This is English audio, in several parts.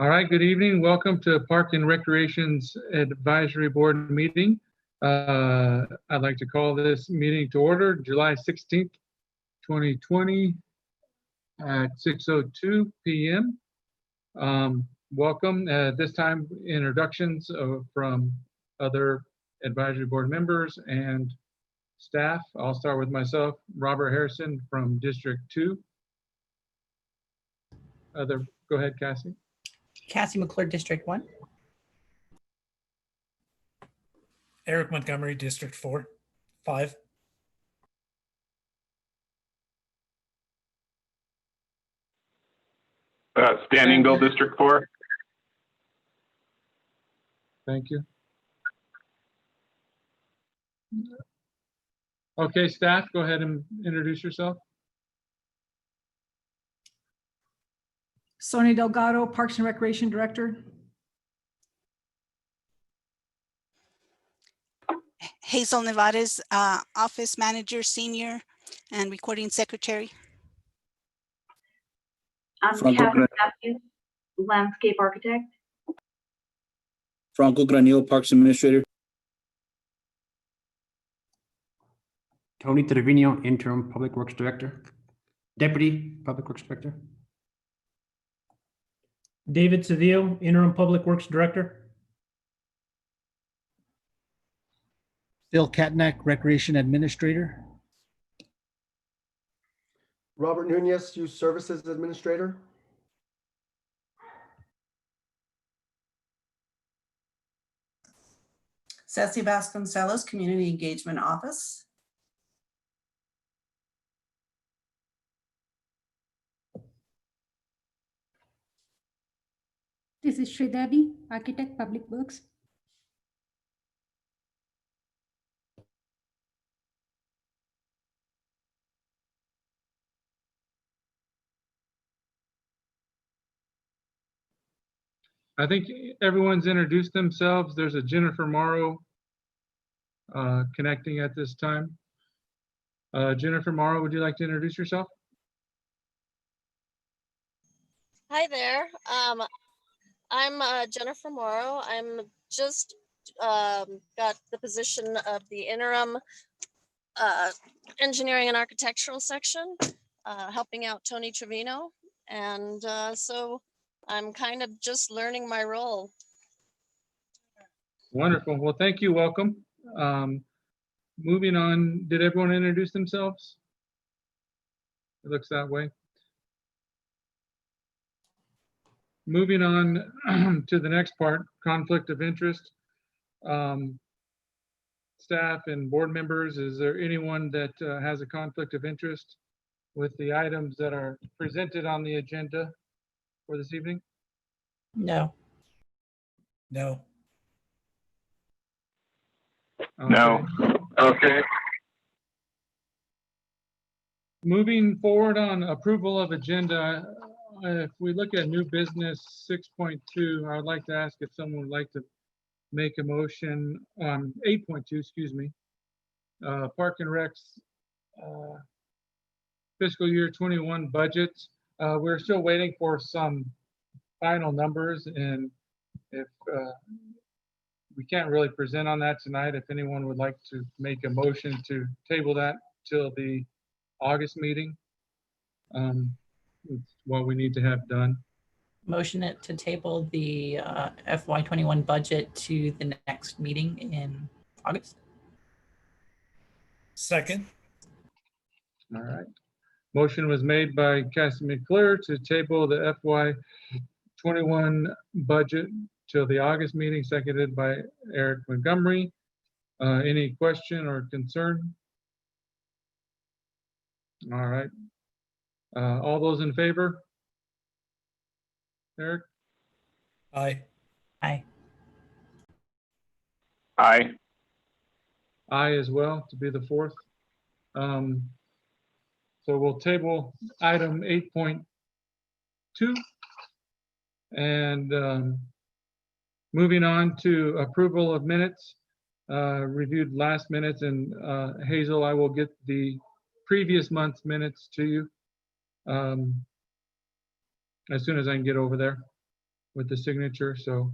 All right, good evening. Welcome to Park and Recreation's Advisory Board meeting. I'd like to call this meeting to order July 16th, 2020 at 6:02 p.m. Welcome. At this time, introductions from other advisory board members and staff. I'll start with myself, Robert Harrison from District 2. Go ahead, Cassie. Cassie McClure, District 1. Eric Montgomery, District 5. Stan Engle, District 4. Thank you. Okay, staff, go ahead and introduce yourself. Sonya Delgado, Parks and Recreation Director. HAZEL NEVAREZ, Office Manager, Senior, and Recording Secretary. I'm Catherine Mathews, Landscape Architect. Franco Granillo, Parks Administrator. Tony Trevino, Interim Public Works Director. Deputy Public Works Director. David Sedillo, Interim Public Works Director. Phil Catanach, Recreation Administrator. Robert Nunez, Youth Services Administrator. Ceci Vasconcellos, Community Engagement Office. This is Sridevi, Architect, Public Works. I think everyone's introduced themselves. There's a Jennifer Morrow connecting at this time. Jennifer Morrow, would you like to introduce yourself? Hi there. I'm Jennifer Morrow. I'm just got the position of the interim engineering and architectural section, helping out Tony Trevino. And so I'm kind of just learning my role. Wonderful. Well, thank you. Welcome. Moving on, did everyone introduce themselves? It looks that way. Moving on to the next part, conflict of interest. Staff and board members, is there anyone that has a conflict of interest with the items that are presented on the agenda for this evening? No. No. Okay. No. Okay. Moving forward on approval of agenda, if we look at new business 6.2, I would like to ask if someone would like to make a motion on 8.2, excuse me, Park and Rec's fiscal year 21 budget. We're still waiting for some final numbers, and if we can't really present on that tonight, if anyone would like to make a motion to table that till the August meeting, it's what we need to have done. Motion it to table the FY21 budget to the next meeting in August. Second. All right. Motion was made by Cassie McClure to table the FY21 budget till the August meeting, seconded by Eric Montgomery. Any question or concern? All right. All those in favor? Eric? Aye. Aye. Aye. Aye as well, to be the fourth. So we'll table item 8.2. And moving on to approval of minutes, reviewed last minutes, and Hazel, I will get the previous month's minutes to you as soon as I can get over there. with the signature. So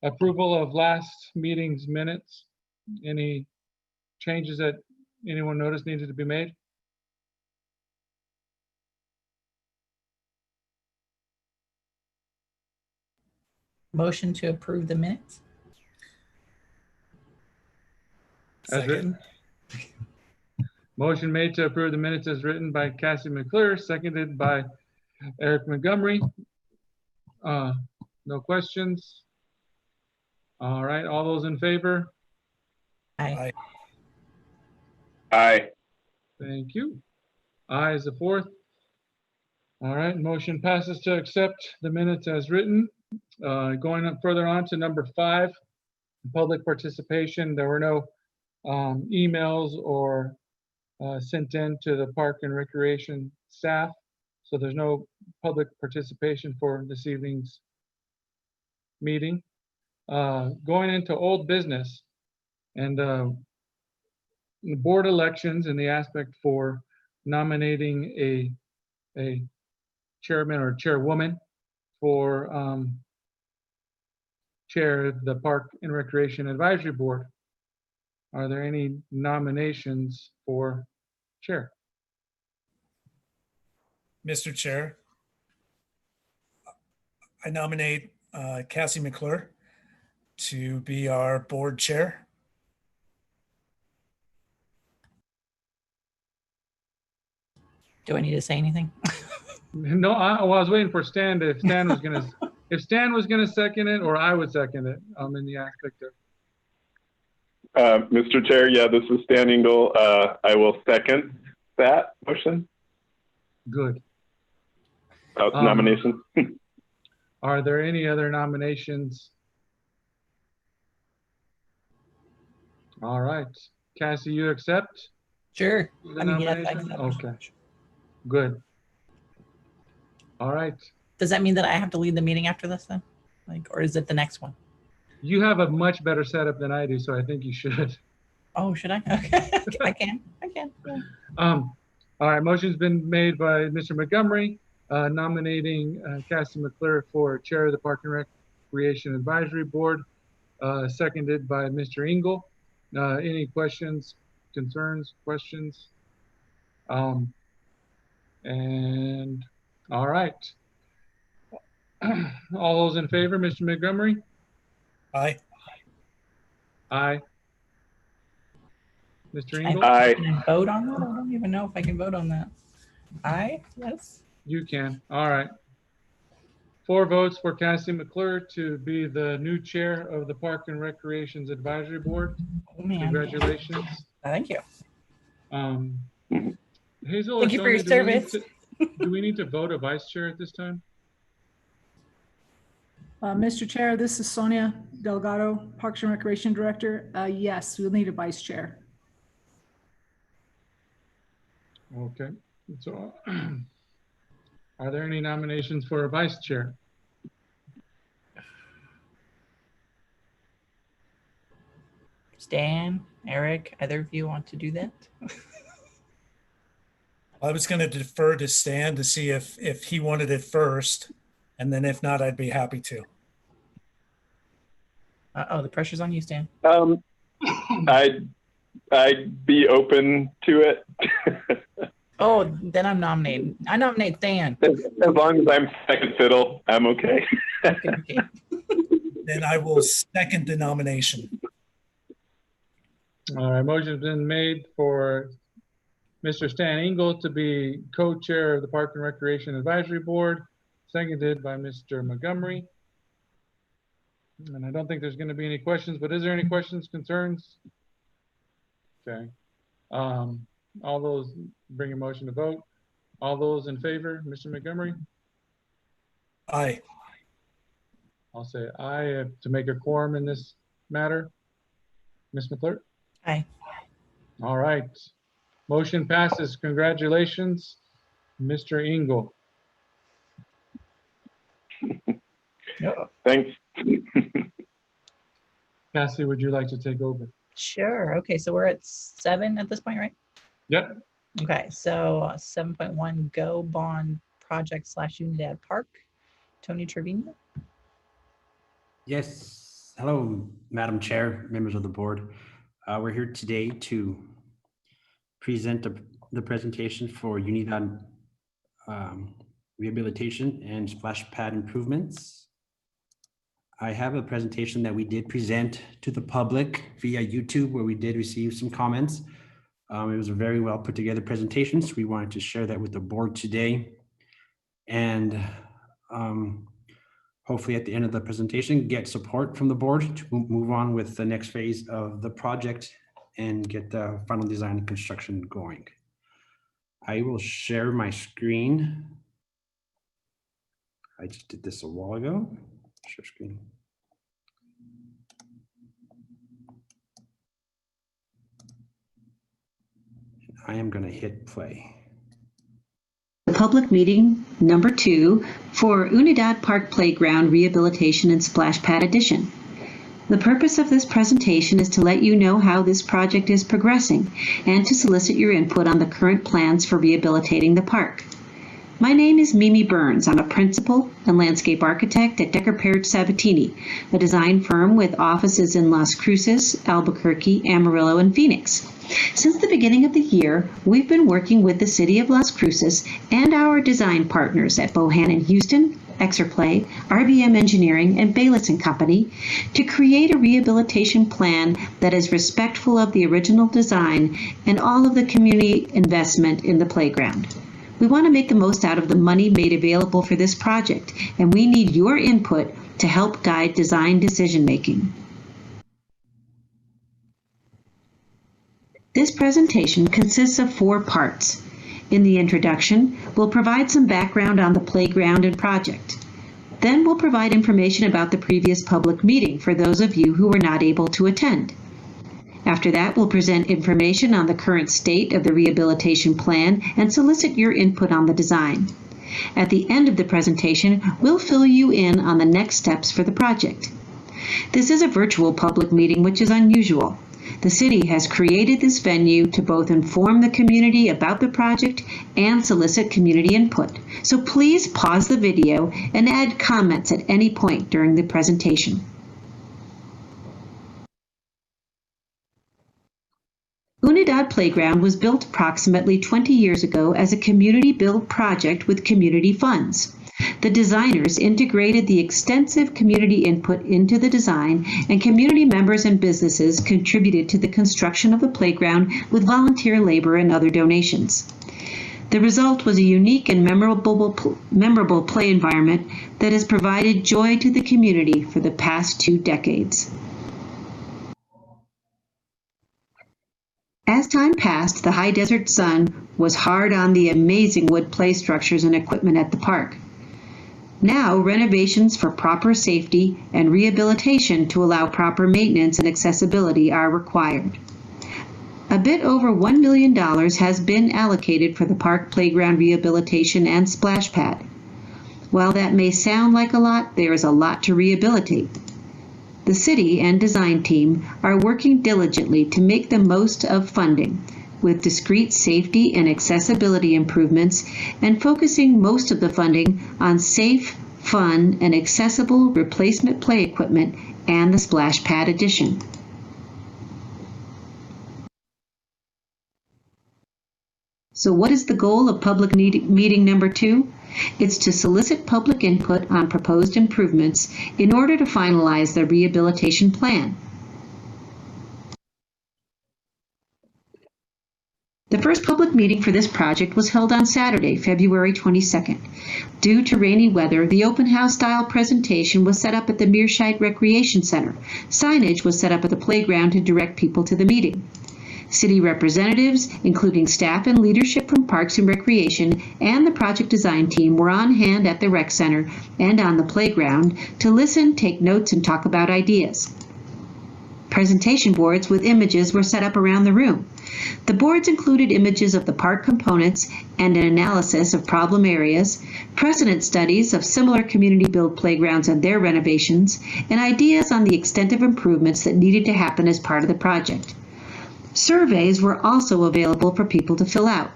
approval of last meeting's minutes. Any changes that anyone noticed needed to be made? Motion to approve the minutes. As written? Motion made to approve the minutes as written by Cassie McClure, seconded by Eric Montgomery. No questions? All right, all those in favor? Aye. Aye. Thank you. Aye is the fourth. All right, motion passes to accept the minutes as written. Going up further on to number 5, public participation. There were no emails or sent in to the Park and Recreation staff. So there's no public participation for this evening's meeting. Going into old business and the board elections and the aspect for nominating a chairman or chairwoman for chair of the Park and Recreation Advisory Board. Are there any nominations for chair? Mr. Chair, I nominate Cassie McClure to be our board chair. Do I need to say anything? No, I was waiting for Stan if Stan was gonna if Stan was gonna second it, or I would second it. In the aspect of Mr. Chair, yeah, this is Stan Engle. I will second that motion. good. Nomination. Are there any other nominations? All right, Cassie, you accept Sure. the I mean, yes, I nomination? accept. Okay, good. All right, Does that mean that I have to lead the meeting after this then? Like, or is it the next one? you have a much better setup than I do, so I think you should. Oh, should I? Okay, I can. Yeah. All right, motion's been made by Mr. Montgomery, nominating Cassie McClure for chair of the Park and Recreation Advisory Board, seconded by Mr. Engle. Any questions, concerns, questions? And all right. All those in favor, Mr. Montgomery? Aye. Aye. Mr. I- Engle? Aye. Can I vote on that? I don't even know if I can vote on that. Aye, yes. You can. All right. 4 votes for Cassie McClure to be the new chair of the Park and Recreations Advisory Board. Oh, man. Congratulations. Thank you. Hazel, Thank you for your service. Do we need to vote a vice chair at this time? Mr. Chair, this is Sonya Delgado, Parks and Recreation Director. Yes, we'll need a vice chair. Okay. So are there any nominations for a vice chair? Stan, Eric, either of you want to do that? I was going to defer to Stan to see if he wanted it first, and then if not, I'd be happy to. Uh-oh, the pressure's on you, Stan. I'd be open to it. Oh, then I'm nominating. I nominate Stan. As long as I'm second fiddle, I'm okay. Okay. Then I will second the nomination. All right, motion's been made for Mr. Stan Engle to be co-chair of the Park and Recreation Advisory Board, seconded by Mr. Montgomery. And I don't think there's going to be any questions, but is there any questions, concerns? Okay. All those, bring a motion to vote. All those in favor, Mr. Montgomery? Aye. I'll say aye to make a quorum in this matter. Ms. McClure? Aye. All right. Motion passes. Congratulations, Mr. Engle. Thanks. Cassie, would you like to take over? Sure. Okay, so we're at 7 at this point, right? Yep. Okay, so 7.1 Go Bond Project / Unidad Park. Tony Trevino. Yes. Hello, Madam Chair, members of the board. We're here today to present the presentation for Unidad rehabilitation and splash pad improvements. I have a presentation that we did present to the public via YouTube, where we did receive some comments. It was a very well put together presentation, so we wanted to share that with the board today. And hopefully at the end of the presentation, get support from the board to move on with the next phase of the project and get the final design and construction going. I will share my screen. I just did this a while ago. Share screen. I am going to hit play. Public meeting number 2 for Unidad Park Playground Rehabilitation and Splash Pad Addition. The purpose of this presentation is to let you know how this project is progressing and to solicit your input on the current plans for rehabilitating the park. My name is Mimi Burns. I'm a principal and landscape architect at Decker Parish Sabatini, a design firm with offices in Las Cruces, Albuquerque, Amarillo, and Phoenix. Since the beginning of the year, we've been working with the City of Las Cruces and our design partners at Bohannon Houston, Exerplay, RBM Engineering, and Bayless & Company to create a rehabilitation plan that is respectful of the original design and all of the community investment in the playground. We want to make the most out of the money made available for this project, and we need your input to help guide design decision-making. This presentation consists of 4 parts. In the introduction, we'll provide some background on the playground and project. Then we'll provide information about the previous public meeting for those of you who were not able to attend. After that, we'll present information on the current state of the rehabilitation plan and solicit your input on the design. At the end of the presentation, we'll fill you in on the next steps for the project. This is a virtual public meeting, which is unusual. The city has created this venue to both inform the community about the project and solicit community input. So please pause the video and add comments at any point during the presentation. Unidad Playground was built approximately 20 years ago as a community build project with community funds. The designers integrated the extensive community input into the design, and community members and businesses contributed to the construction of the playground with volunteer labor and other donations. The result was a unique and memorable play environment that has provided joy to the community for the past 2 decades. As time passed, the high desert sun was hard on the amazing wood play structures and equipment at the park. Now, renovations for proper safety and rehabilitation to allow proper maintenance and accessibility are required. A bit over $1 million has been allocated for the park playground rehabilitation and splash pad. While that may sound like a lot, there is a lot to rehabilitate. The city and design team are working diligently to make the most of funding, with discrete safety and accessibility improvements and focusing most of the funding on safe, fun, and accessible replacement play equipment and the splash pad addition. So what is the goal of public meeting number 2? It's to solicit public input on proposed improvements in order to finalize the rehabilitation plan. The first public meeting for this project was held on Saturday, February 22nd. Due to rainy weather, the open house style presentation was set up at the Meerscheid Recreation Center. Signage was set up at the playground to direct people to the meeting. City representatives, including staff and leadership from Parks and Recreation and the project design team, were on hand at the rec center and on the playground to listen, take notes, and talk about ideas. Presentation boards with images were set up around the room. The boards included images of the park components and an analysis of problem areas, precedent studies of similar community-built playgrounds and their renovations, and ideas on the extent of improvements that needed to happen as part of the project. Surveys were also available for people to fill out.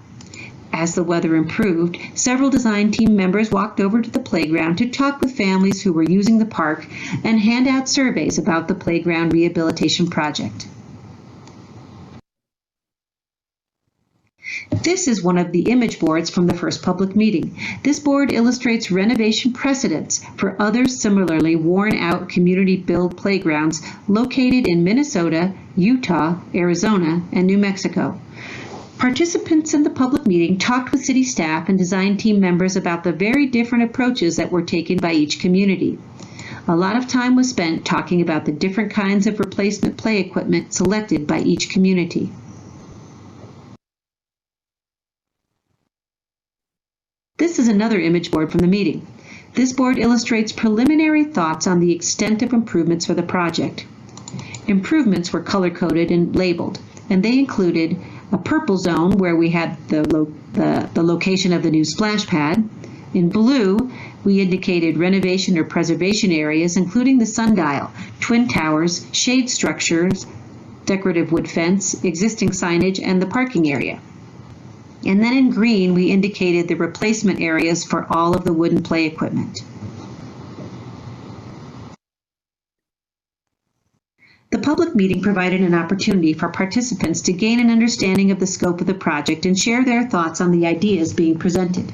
As the weather improved, several design team members walked over to the playground to talk with families who were using the park and hand out surveys about the playground rehabilitation project. This is one of the image boards from the first public meeting. This board illustrates renovation precedents for other similarly worn-out community-built playgrounds located in Minnesota, Utah, Arizona, and New Mexico. Participants in the public meeting talked with city staff and design team members about the very different approaches that were taken by each community. A lot of time was spent talking about the different kinds of replacement play equipment selected by each community. This is another image board from the meeting. This board illustrates preliminary thoughts on the extent of improvements for the project. Improvements were color-coded and labeled, and they included a purple zone where we had the location of the new splash pad. In blue, we indicated renovation or preservation areas, including the sundial, twin towers, shade structures, decorative wood fence, existing signage, and the parking area. And then in green, we indicated the replacement areas for all of the wooden play equipment. The public meeting provided an opportunity for participants to gain an understanding of the scope of the project and share their thoughts on the ideas being presented.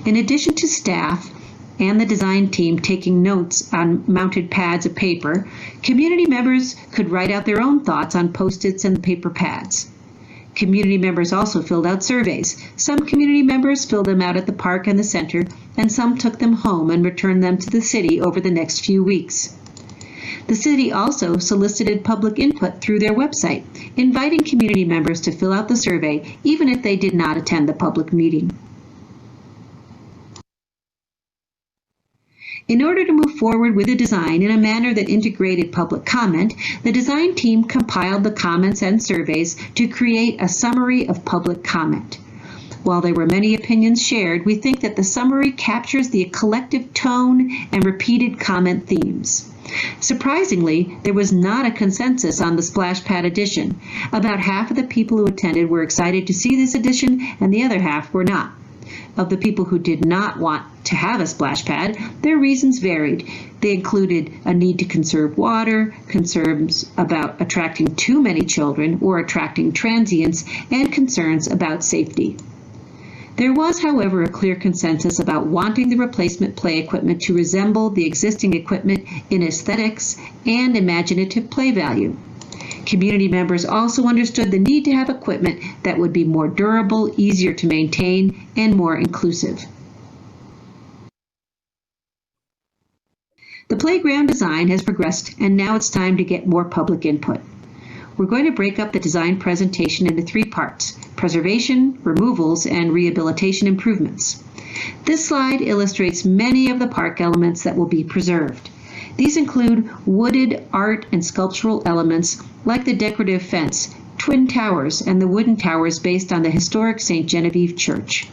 In addition to staff and the design team taking notes on mounted pads of paper, community members could write out their own thoughts on Post-its and paper pads. Community members also filled out surveys. Some community members filled them out at the park and the center, and some took them home and returned them to the city over the next few weeks. The city also solicited public input through their website, inviting community members to fill out the survey even if they did not attend the public meeting. In order to move forward with the design in a manner that integrated public comment, the design team compiled the comments and surveys to create a summary of public comment. While there were many opinions shared, we think that the summary captures the collective tone and repeated comment themes. Surprisingly, there was not a consensus on the splash pad addition. About half of the people who attended were excited to see this addition, and the other half were not. Of the people who did not want to have a splash pad, their reasons varied. They included a need to conserve water, concerns about attracting too many children or attracting transients, and concerns about safety. There was, however, a clear consensus about wanting the replacement play equipment to resemble the existing equipment in aesthetics and imaginative play value. Community members also understood the need to have equipment that would be more durable, easier to maintain, and more inclusive. The playground design has progressed, and now it's time to get more public input. We're going to break up the design presentation into 3 parts: preservation, removals, and rehabilitation improvements. This slide illustrates many of the park elements that will be preserved. These include wooded art and sculptural elements like the decorative fence, twin towers, and the wooden towers based on the historic St. Genevieve Church.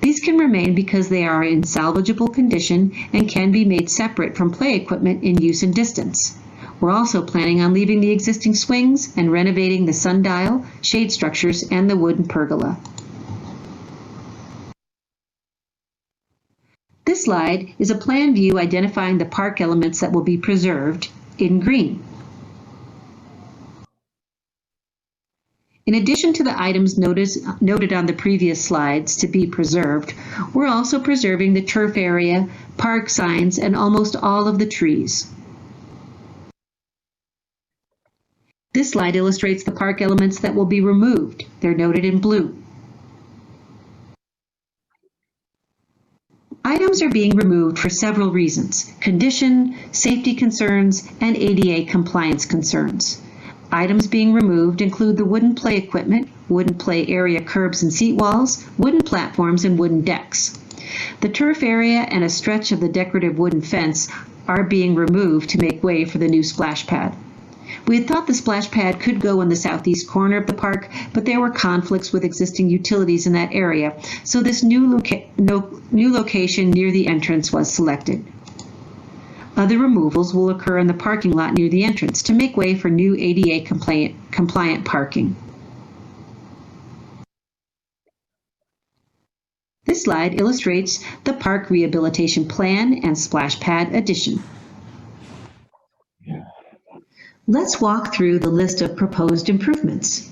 These can remain because they are in salvageable condition and can be made separate from play equipment in use and distance. We're also planning on leaving the existing swings and renovating the sundial, shade structures, and the wooden pergola. This slide is a plan view identifying the park elements that will be preserved in green. In addition to the items noted on the previous slides to be preserved, we're also preserving the turf area, park signs, and almost all of the trees. This slide illustrates the park elements that will be removed. They're noted in blue. Items are being removed for several reasons: condition, safety concerns, and ADA compliance concerns. Items being removed include the wooden play equipment, wooden play area curbs and seat walls, wooden platforms, and wooden decks. The turf area and a stretch of the decorative wooden fence are being removed to make way for the new splash pad. We had thought the splash pad could go in the southeast corner of the park, but there were conflicts with existing utilities in that area, so this new location near the entrance was selected. Other removals will occur in the parking lot near the entrance to make way for new ADA compliant parking. This slide illustrates the park rehabilitation plan and splash pad addition. Let's walk through the list of proposed improvements.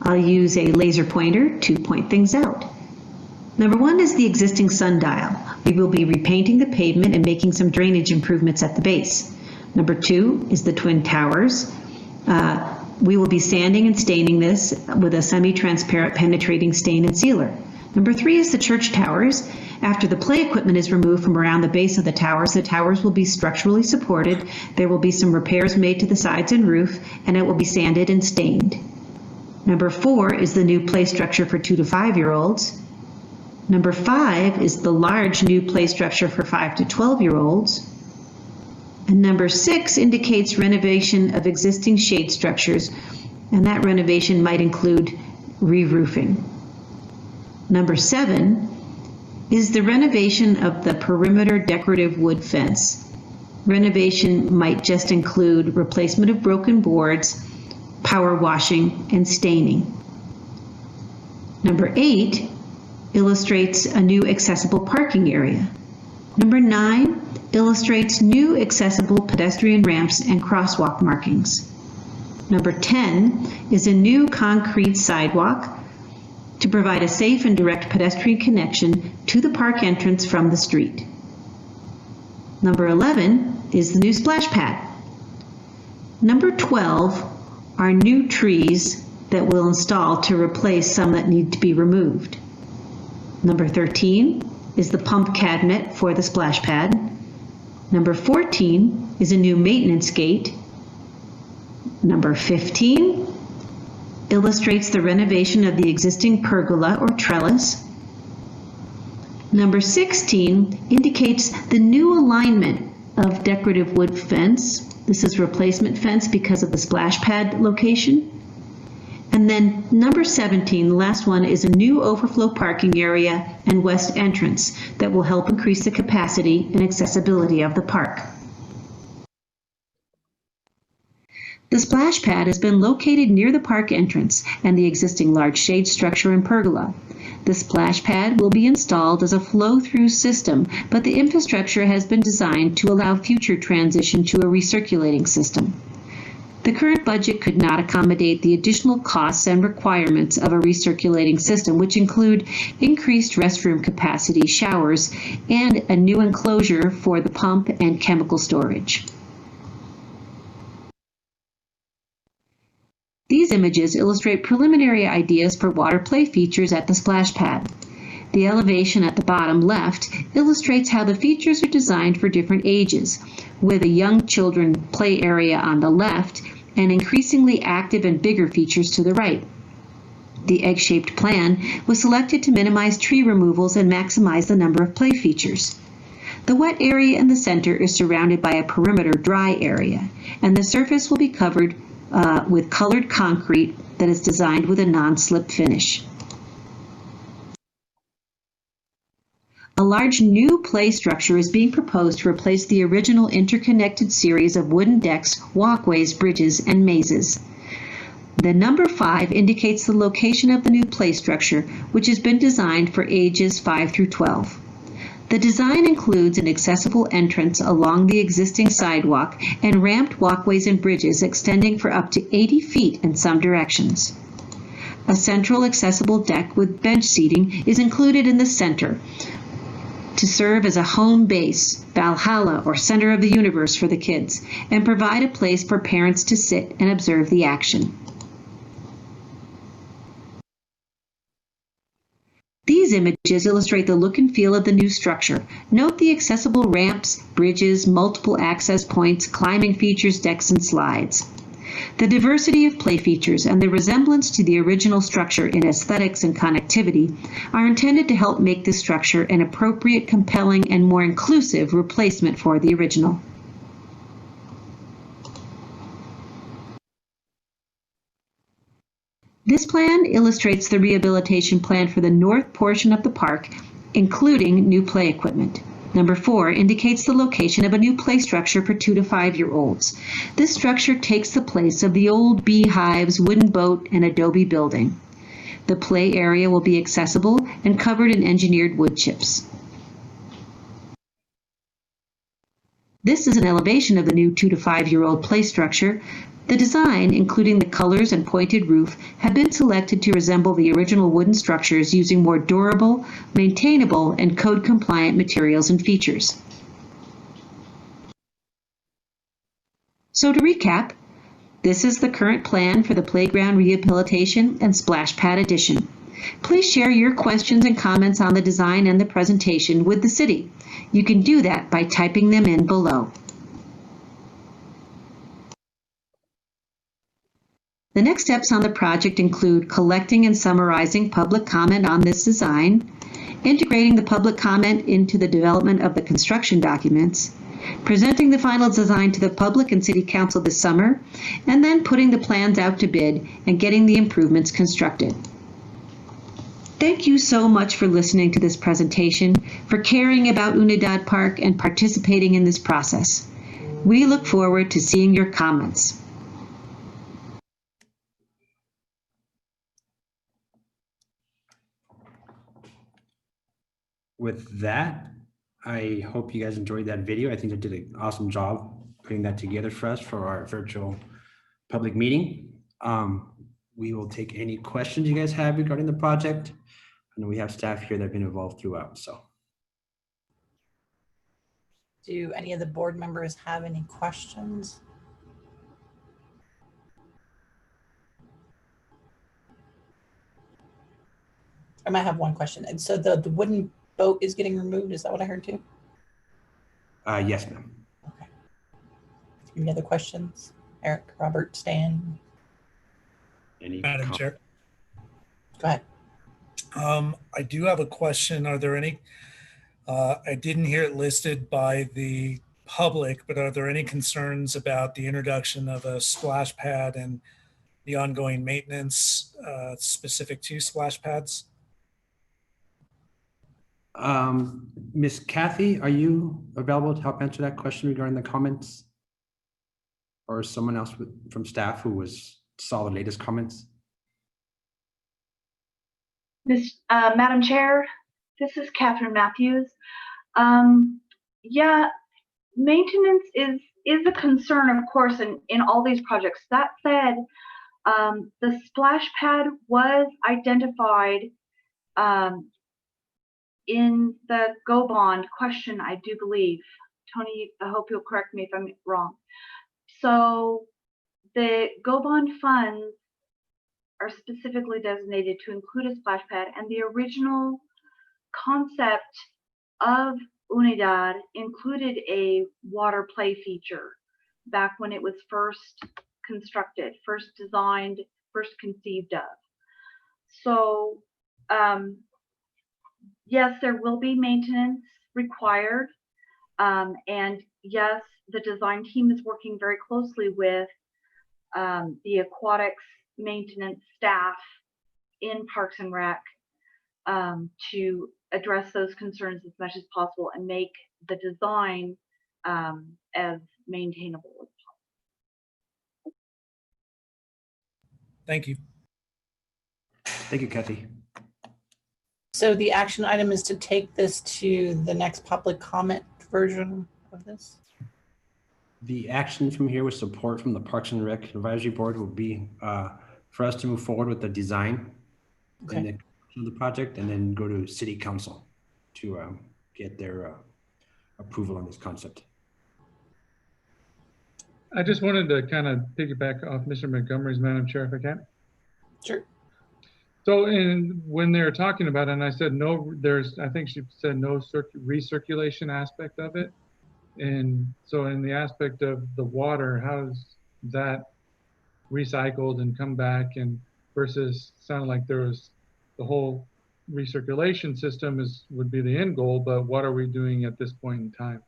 I'll use a laser pointer to point things out. Number 1 is the existing sundial. We will be repainting the pavement and making some drainage improvements at the base. Number 2 is the twin towers. We will be sanding and staining this with a semi-transparent penetrating stain and sealer. Number 3 is the church towers. After the play equipment is removed from around the base of the towers will be structurally supported. There will be some repairs made to the sides and roof, and it will be sanded and stained. Number 4 is the new play structure for 2 to 5-year-olds. Number 5 is the large new play structure for 5 to 12-year-olds. And number 6 indicates renovation of existing shade structures, and that renovation might include re-roofing. Number 7 is the renovation of the perimeter decorative wood fence. Renovation might just include replacement of broken boards, power washing, and staining. Number 8 illustrates a new accessible parking area. Number 9 illustrates new accessible pedestrian ramps and crosswalk markings. Number 10 is a new concrete sidewalk to provide a safe and direct pedestrian connection to the park entrance from the street. Number 11 is the new splash pad. Number 12 are new trees that we'll install to replace some that need to be removed. Number 13 is the pump cabinet for the splash pad. Number 14 is a new maintenance gate. Number 15 illustrates the renovation of the existing pergola or trellis. Number 16 indicates the new alignment of decorative wood fence. This is replacement fence because of the splash pad location. And then number 17, the last one, is a new overflow parking area and west entrance that will help increase the capacity and accessibility of the park. The splash pad has been located near the park entrance and the existing large shade structure and pergola. The splash pad will be installed as a flow-through system, but the infrastructure has been designed to allow future transition to a recirculating system. The current budget could not accommodate the additional costs and requirements of a recirculating system, which include increased restroom capacity, showers, and a new enclosure for the pump and chemical storage. These images illustrate preliminary ideas for water play features at the splash pad. The elevation at the bottom left illustrates how the features are designed for different ages, with a young children play area on the left and increasingly active and bigger features to the right. The egg-shaped plan was selected to minimize tree removals and maximize the number of play features. The wet area in the center is surrounded by a perimeter dry area, and the surface will be covered with colored concrete that is designed with a non-slip finish. A large new play structure is being proposed to replace the original interconnected series of wooden decks, walkways, bridges, and mazes. The number 5 indicates the location of the new play structure, which has been designed for ages 5 through 12. The design includes an accessible entrance along the existing sidewalk and ramped walkways and bridges extending for up to 80 feet in some directions. A central accessible deck with bench seating is included in the center to serve as a home base, Valhalla, or center of the universe for the kids, and provide a place for parents to sit and observe the action. These images illustrate the look and feel of the new structure. Note the accessible ramps, bridges, multiple access points, climbing features, decks, and slides. The diversity of play features and the resemblance to the original structure in aesthetics and connectivity are intended to help make this structure an appropriate, compelling, and more inclusive replacement for the original. This plan illustrates the rehabilitation plan for the north portion of the park, including new play equipment. Number 4 indicates the location of a new play structure for 2 to 5-year-olds. This structure takes the place of the old beehives, wooden boat, and adobe building. The play area will be accessible and covered in engineered wood chips. This is an elevation of the new 2 to 5 year old play structure. The design, including the colors and pointed roof, have been selected to resemble the original wooden structures using more durable, maintainable, and code-compliant materials and features. So to recap, this is the current plan for the playground rehabilitation and splash pad addition. Please share your questions and comments on the design and the presentation with the city. You can do that by typing them in below. The next steps on the project include collecting and summarizing public comment on this design, integrating the public comment into the development of the construction documents, presenting the final design to the public and city council this summer, and then putting the plans out to bid and getting the improvements constructed. Thank you so much for listening to this presentation, for caring about Unidad Park and participating in this process. We look forward to seeing your comments. With that, I hope you guys enjoyed that video. I think they did an awesome job putting that together for us for our virtual public meeting. We will take any questions you guys have regarding the project. I know we have staff here that have been involved throughout, so. Do any of the board members have any questions? I might have one question. And so the wooden boat is getting removed. Is that what I heard too? Yes, ma'am. Okay. Any other questions? Eric, Robert, Stan? Madam Chair. Go ahead. I do have a question. Are there any, I didn't hear it listed by the public, but are there any concerns about the introduction of a splash pad and the ongoing maintenance specific to splash pads? Miss Kathy, are you available to help answer that question regarding the comments? Or someone else from staff who saw the latest comments? Madam Chair, this is Catherine Mathews. Yeah, maintenance is a concern, of course, in all these projects. That said, the splash pad was identified in the Go Bond question, I do believe. Tony, I hope you'll correct me if I'm wrong. So the Go Bond funds are specifically designated to include a splash pad, and the original concept of Unidad included a water play feature back when it was first constructed, first designed, first conceived of. So yes, there will be maintenance required, and yes, the design team is working very closely with the aquatics maintenance staff in Parks and Rec to address those concerns as much as possible and make the design as maintainable as possible. Thank you. Thank you, Kathy. So the action item is to take this to the next public comment version of this? The action from here with support from the Parks and Rec Advisory Board will be for us to move forward with the design and the project, and then go to City Council to get their approval on this concept. I just wanted to kind of piggyback off Mr. Montgomery's, Madam Chair, if I can. Sure. So when they were talking about it, and I said no, I think she said no recirculation aspect of it. And so in the aspect of the water, how is that recycled and come back, and versus sounded like there was the whole recirculation system would be the end goal, but what are we doing at this point in time?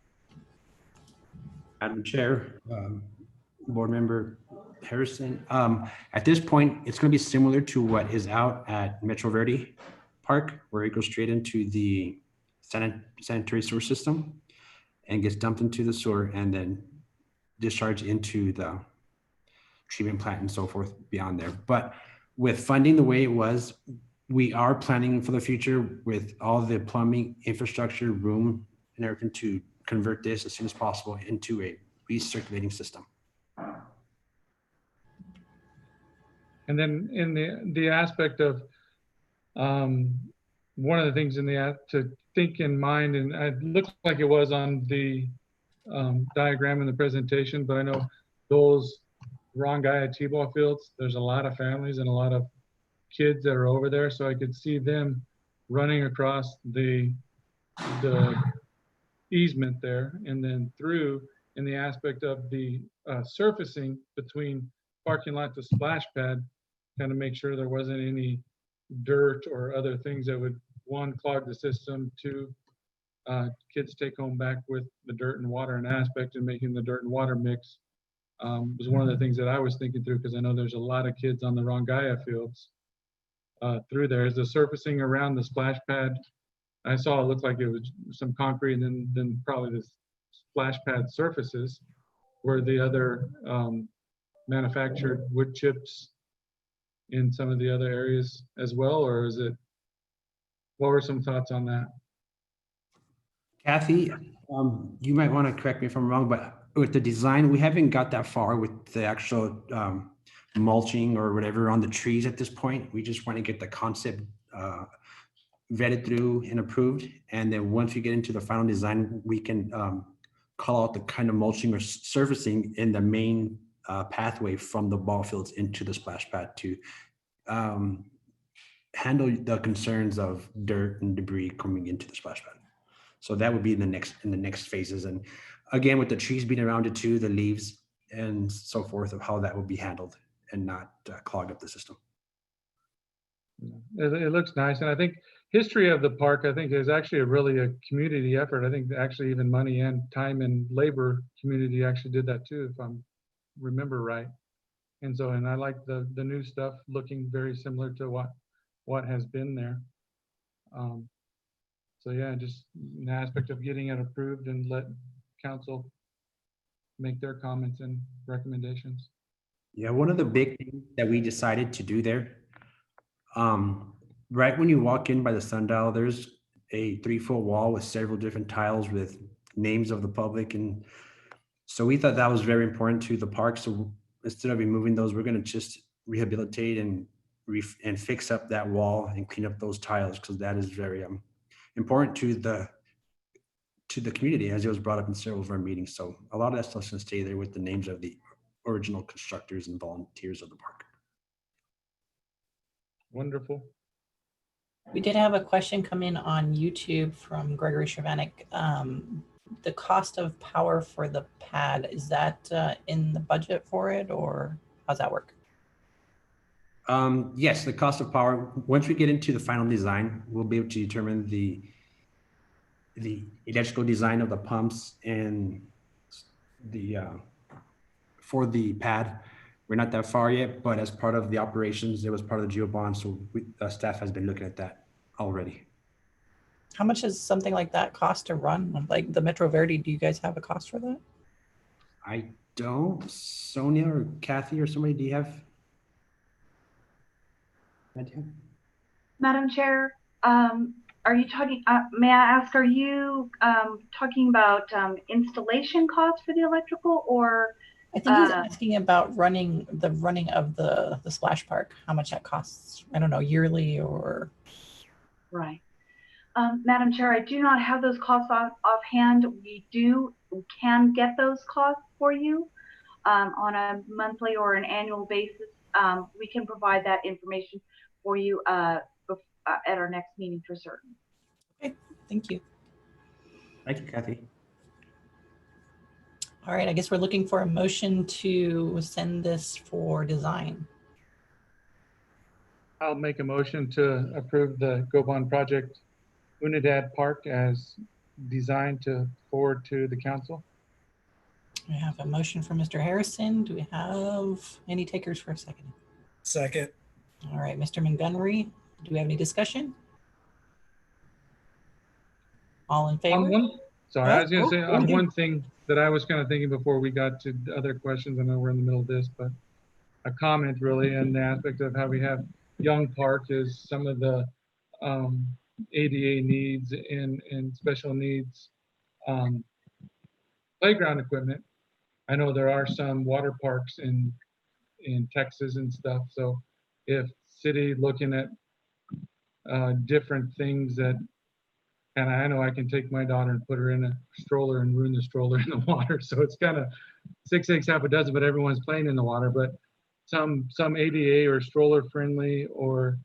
Madam Chair, Board Member Harrison, at this point, it's going to be similar to what is out at Metro Verde Park, where it goes straight into the sanitary sewer system and gets dumped into the sewer and then discharged into the treatment plant and so forth beyond there. But with funding the way it was, we are planning for the future with all the plumbing, infrastructure, room, and everything to convert this as soon as possible into a recirculating system. And then in the aspect of one of the things to think in mind, and it looked like it was on the diagram in the presentation, but I know those Rongaya T-ball fields, there's a lot of families and a lot of kids that are over there, so I could see them running across the easement there and then through in the aspect of the surfacing between parking lot to splash pad, kind of make sure there wasn't any dirt or other things that would, one, clog the system, two, kids take home back with the dirt and water and aspect, and making the dirt and water mix was one of the things that I was thinking through, because I know there's a lot of kids on the Rongaya fields through there. Is the surfacing around the splash pad, I saw it looked like it was some concrete, and then probably the splash pad surfaces were the other manufactured wood chips in some of the other areas as well, or is it, what were some thoughts on that? Kathy, you might want to correct me if I'm wrong, but with the design, we haven't got that far with the actual mulching or whatever on the trees at this point. We just want to get the concept vetted through and approved. And then once we get into the final design, we can call out the kind of mulching or surfacing in the main pathway from the ball fields into the splash pad to handle the concerns of dirt and debris coming into the splash pad. So that would be in the next phases. And again, with the trees being around it too, the leaves and so forth, of how that will be handled and not clog up the system. It looks nice, and I think history of the park, I think, is actually a community effort. I think actually even money and time and labor community actually did that too, if I remember right. And so, and I like the new stuff looking very similar to what has been there. So yeah, just an aspect of getting it approved and let council make their comments and recommendations. Yeah, one of the big things that we decided to do there, right when you walk in by the sundial, there's a 3-foot wall with several different tiles with names of the public. And so we thought that was very important to the park. So instead of removing those, we're going to just rehabilitate and fix up that wall and clean up those tiles, because that is very important to the community, as it was brought up in several of our meetings. So a lot of that stuff's going to stay there with the names of the original constructors and volunteers of the park. Wonderful. We did have a question come in on YouTube from Gregory Shavanik. The cost of power for the pad, is that in the budget for it, or how's that work? Yes, the cost of power, once we get into the final design, we'll be able to determine the electrical design of the pumps and the for the pad. We're not that far yet, but as part of the operations, it was part of the geo bond, so staff has been looking at that already. How much does something like that cost to run? Like the Metro Verde, do you guys have a cost for that? I don't. Sonia or Kathy or somebody, do you have an idea? Madam Chair, are you talking, may I ask, are you talking about installation costs for the electrical, or? I think he's asking about running of the splash park, how much that costs. I don't know, yearly or. Right. Madam Chair, I do not have those costs offhand. We can get those costs for you on a monthly or an annual basis. We can provide that information for you at our next meeting for certain. Okay, thank you. Thank you, Kathy. All right, I guess we're looking for a motion to send this for design. I'll make a motion to approve the Gobon project Unidad Park as designed to forward to the council. We have a motion from Mr. Harrison. Do we have any takers for a second? Second. All right, Mr. Montgomery, do we have any discussion? All in favor? Sorry, I was going to say on one thing that I was kind of thinking before we got to other questions. I know we're in the middle of this, but a comment really in the aspect of how we have Young Park is some of the ADA needs and special needs playground equipment. I know there are some water parks in Texas and stuff. So if city looking at different things that, and I know I can take my daughter and put her in a stroller and ruin the stroller in the water. So it's kind of 6 eggs, half a dozen, but everyone's playing in the water. But some ADA or stroller friendly or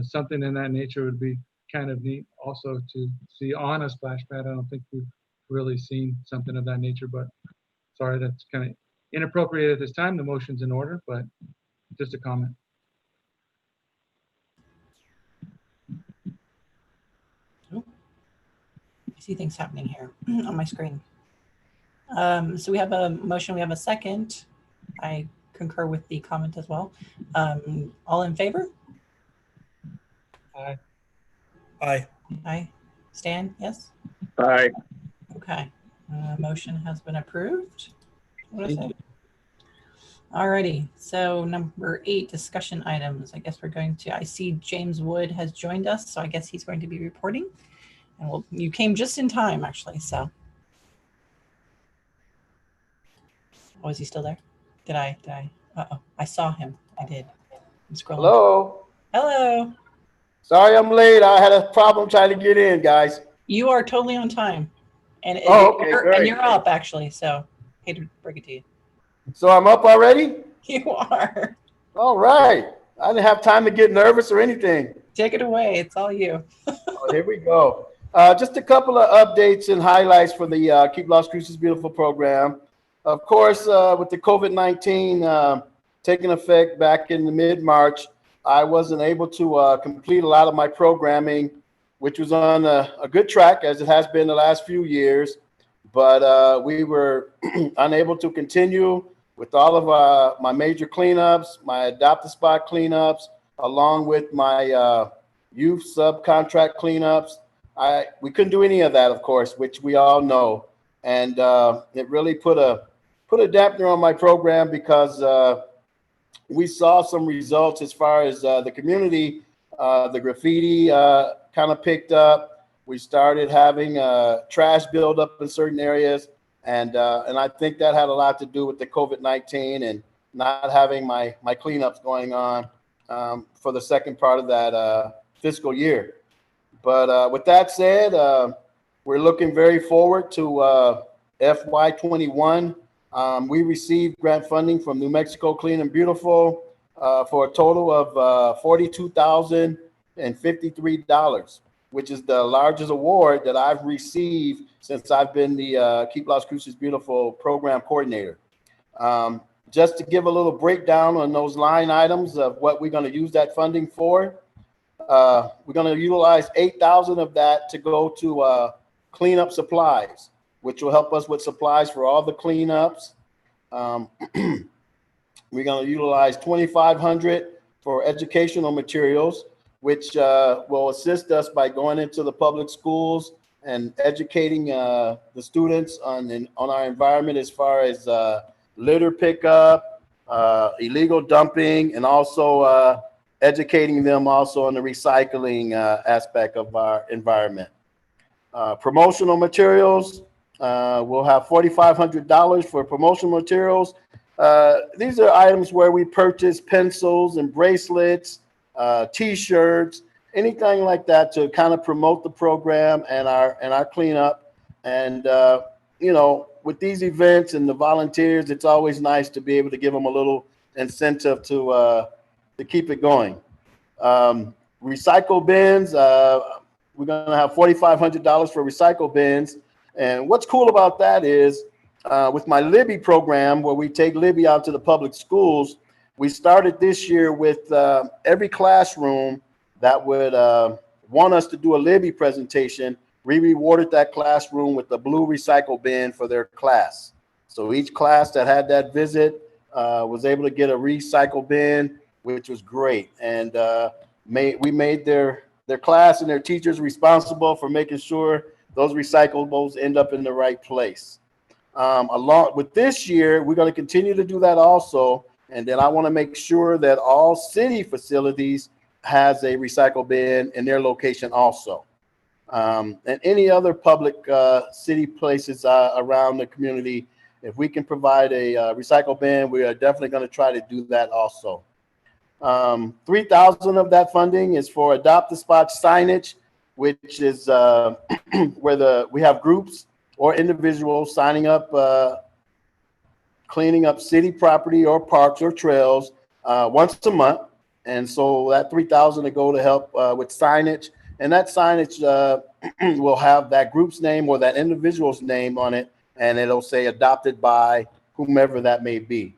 something in that nature would be kind of neat also to see on a splash pad. I don't think we've really seen something of that nature, but sorry, that's kind of inappropriate at this time. The motion's in order, but just a comment. I see things happening here on my screen. So we have a motion, we have a second. I concur with the comment as well. All in favor? Aye. Aye. Aye. Stan, yes? Aye. Okay. Motion has been approved. What is it? Alrighty. So number 8, discussion items. I guess we're going to, I see James Wood has joined us, so I guess he's going to be reporting. And well, you came just in time, actually, so. Oh, is he still there? Did I? Uh-oh, I saw him. I did. I'm scrolling. Hello. Hello. Sorry I'm late. I had a problem trying to get in, guys. You are totally on time. And, okay, and you're up, actually, so hate to break it to you. So I'm up already? You are. All right. I didn't have time to get nervous or anything. Take it away. It's all you. Oh, here we go. Just a couple of updates and highlights for the Keep Las Cruces Beautiful program. Of course, with the COVID-19 taking effect back in the mid-March, I wasn't able to complete a lot of my programming, which was on a good track as it has been the last few years. But we were unable to continue with all of my major cleanups, my adopted spot cleanups, along with my youth subcontract cleanups. We couldn't do any of that, of course, which we all know. And it really put a dampener on my program because we saw some results as far as the community, the graffiti kind of picked up. We started having trash buildup in certain areas. And I think that had a lot to do with the COVID-19 and not having my cleanups going on for the second part of that fiscal year. But with that said, we're looking very forward to FY21. We received grant funding from New Mexico Clean and Beautiful for a total of $42,053, which is the largest award that I've received since I've been the Keep Las Cruces Beautiful program coordinator. Just to give a little breakdown on those line items of what we're going to use that funding for. We're going to utilize 8,000 of that to go to cleanup supplies, which will help us with supplies for all the cleanups. We're going to utilize 2,500 for educational materials, which will assist us by going into the public schools and educating the students on our environment as far as litter pickup, illegal dumping, and also educating them also on the recycling aspect of our environment. Promotional materials, we'll have $4,500 for promotional materials. These are items where we purchase pencils and bracelets, T-shirts, anything like that to kind of promote the program and our cleanup. And you know, with these events and the volunteers, it's always nice to be able to give them a little incentive to keep it going. Recycle bins, we're going to have $4,500 for recycle bins. And what's cool about that is with my Libby program, where we take Libby out to the public schools, we started this year with every classroom that would want us to do a Libby presentation. We rewarded that classroom with a blue recycle bin for their class. So each class that had that visit was able to get a recycle bin, which was great. And we made their class and their teachers responsible for making sure those recyclables end up in the right place. Along with this year, we're going to continue to do that also. And then I want to make sure that all city facilities has a recycle bin in their location also. And any other public city places around the community, if we can provide a recycle bin, we are definitely going to try to do that also. 3,000 of that funding is for adopt a spot signage, which is where we have groups or individuals signing up, cleaning up city property or parks or trails once a month. And so that 3,000 to go to help with signage. And that signage will have that group's name or that individual's name on it, and it'll say adopted by whomever that may be.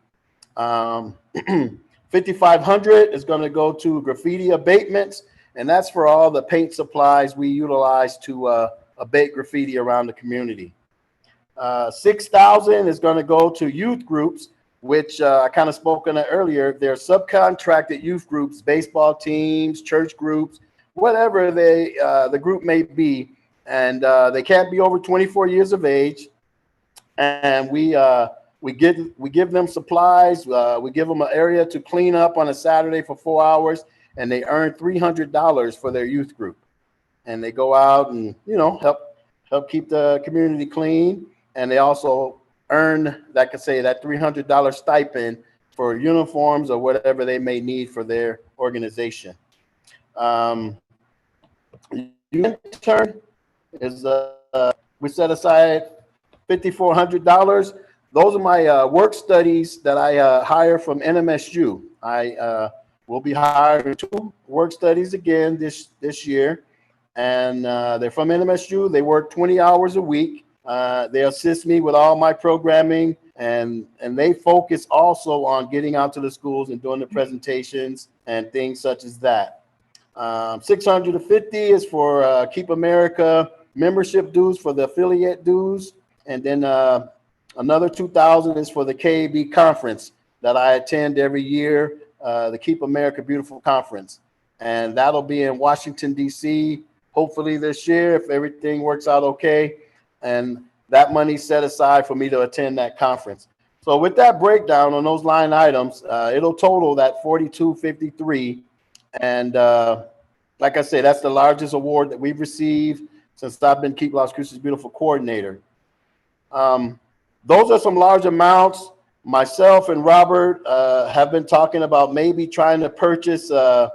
5,500 is going to go to graffiti abatements, and that's for all the paint supplies we utilize to abate graffiti around the community. 6,000 is going to go to youth groups, which I kind of spoke on it earlier. They're subcontracted youth groups, baseball teams, church groups, whatever the group may be, and they can't be over 24 years of age. And we give them supplies. We give them an area to clean up on a Saturday for 4 hours, and they earn $300 for their youth group. And they go out and help keep the community clean. And they also earn that $300 stipend for uniforms or whatever they may need for their organization. Intern is we set aside $5,400. Those are my work studies that I hire from NMSU. I will be hiring 2 work studies again this year, and they're from NMSU. They work 20 hours a week. They assist me with all my programming, and they focus also on getting out to the schools and doing the presentations and things such as that. 650 is for Keep America membership dues for the affiliate dues. And then another 2,000 is for the KAB conference that I attend every year, the Keep America Beautiful conference. And that'll be in Washington, D.C., hopefully this year, if everything works out okay. And that money's set aside for me to attend that conference. So with that breakdown on those line items, it'll total that 4,253. And like I said, that's the largest award that we've received since I've been Keep Las Cruces Beautiful coordinator. Those are some large amounts. Myself and Robert have been talking about maybe trying to purchase a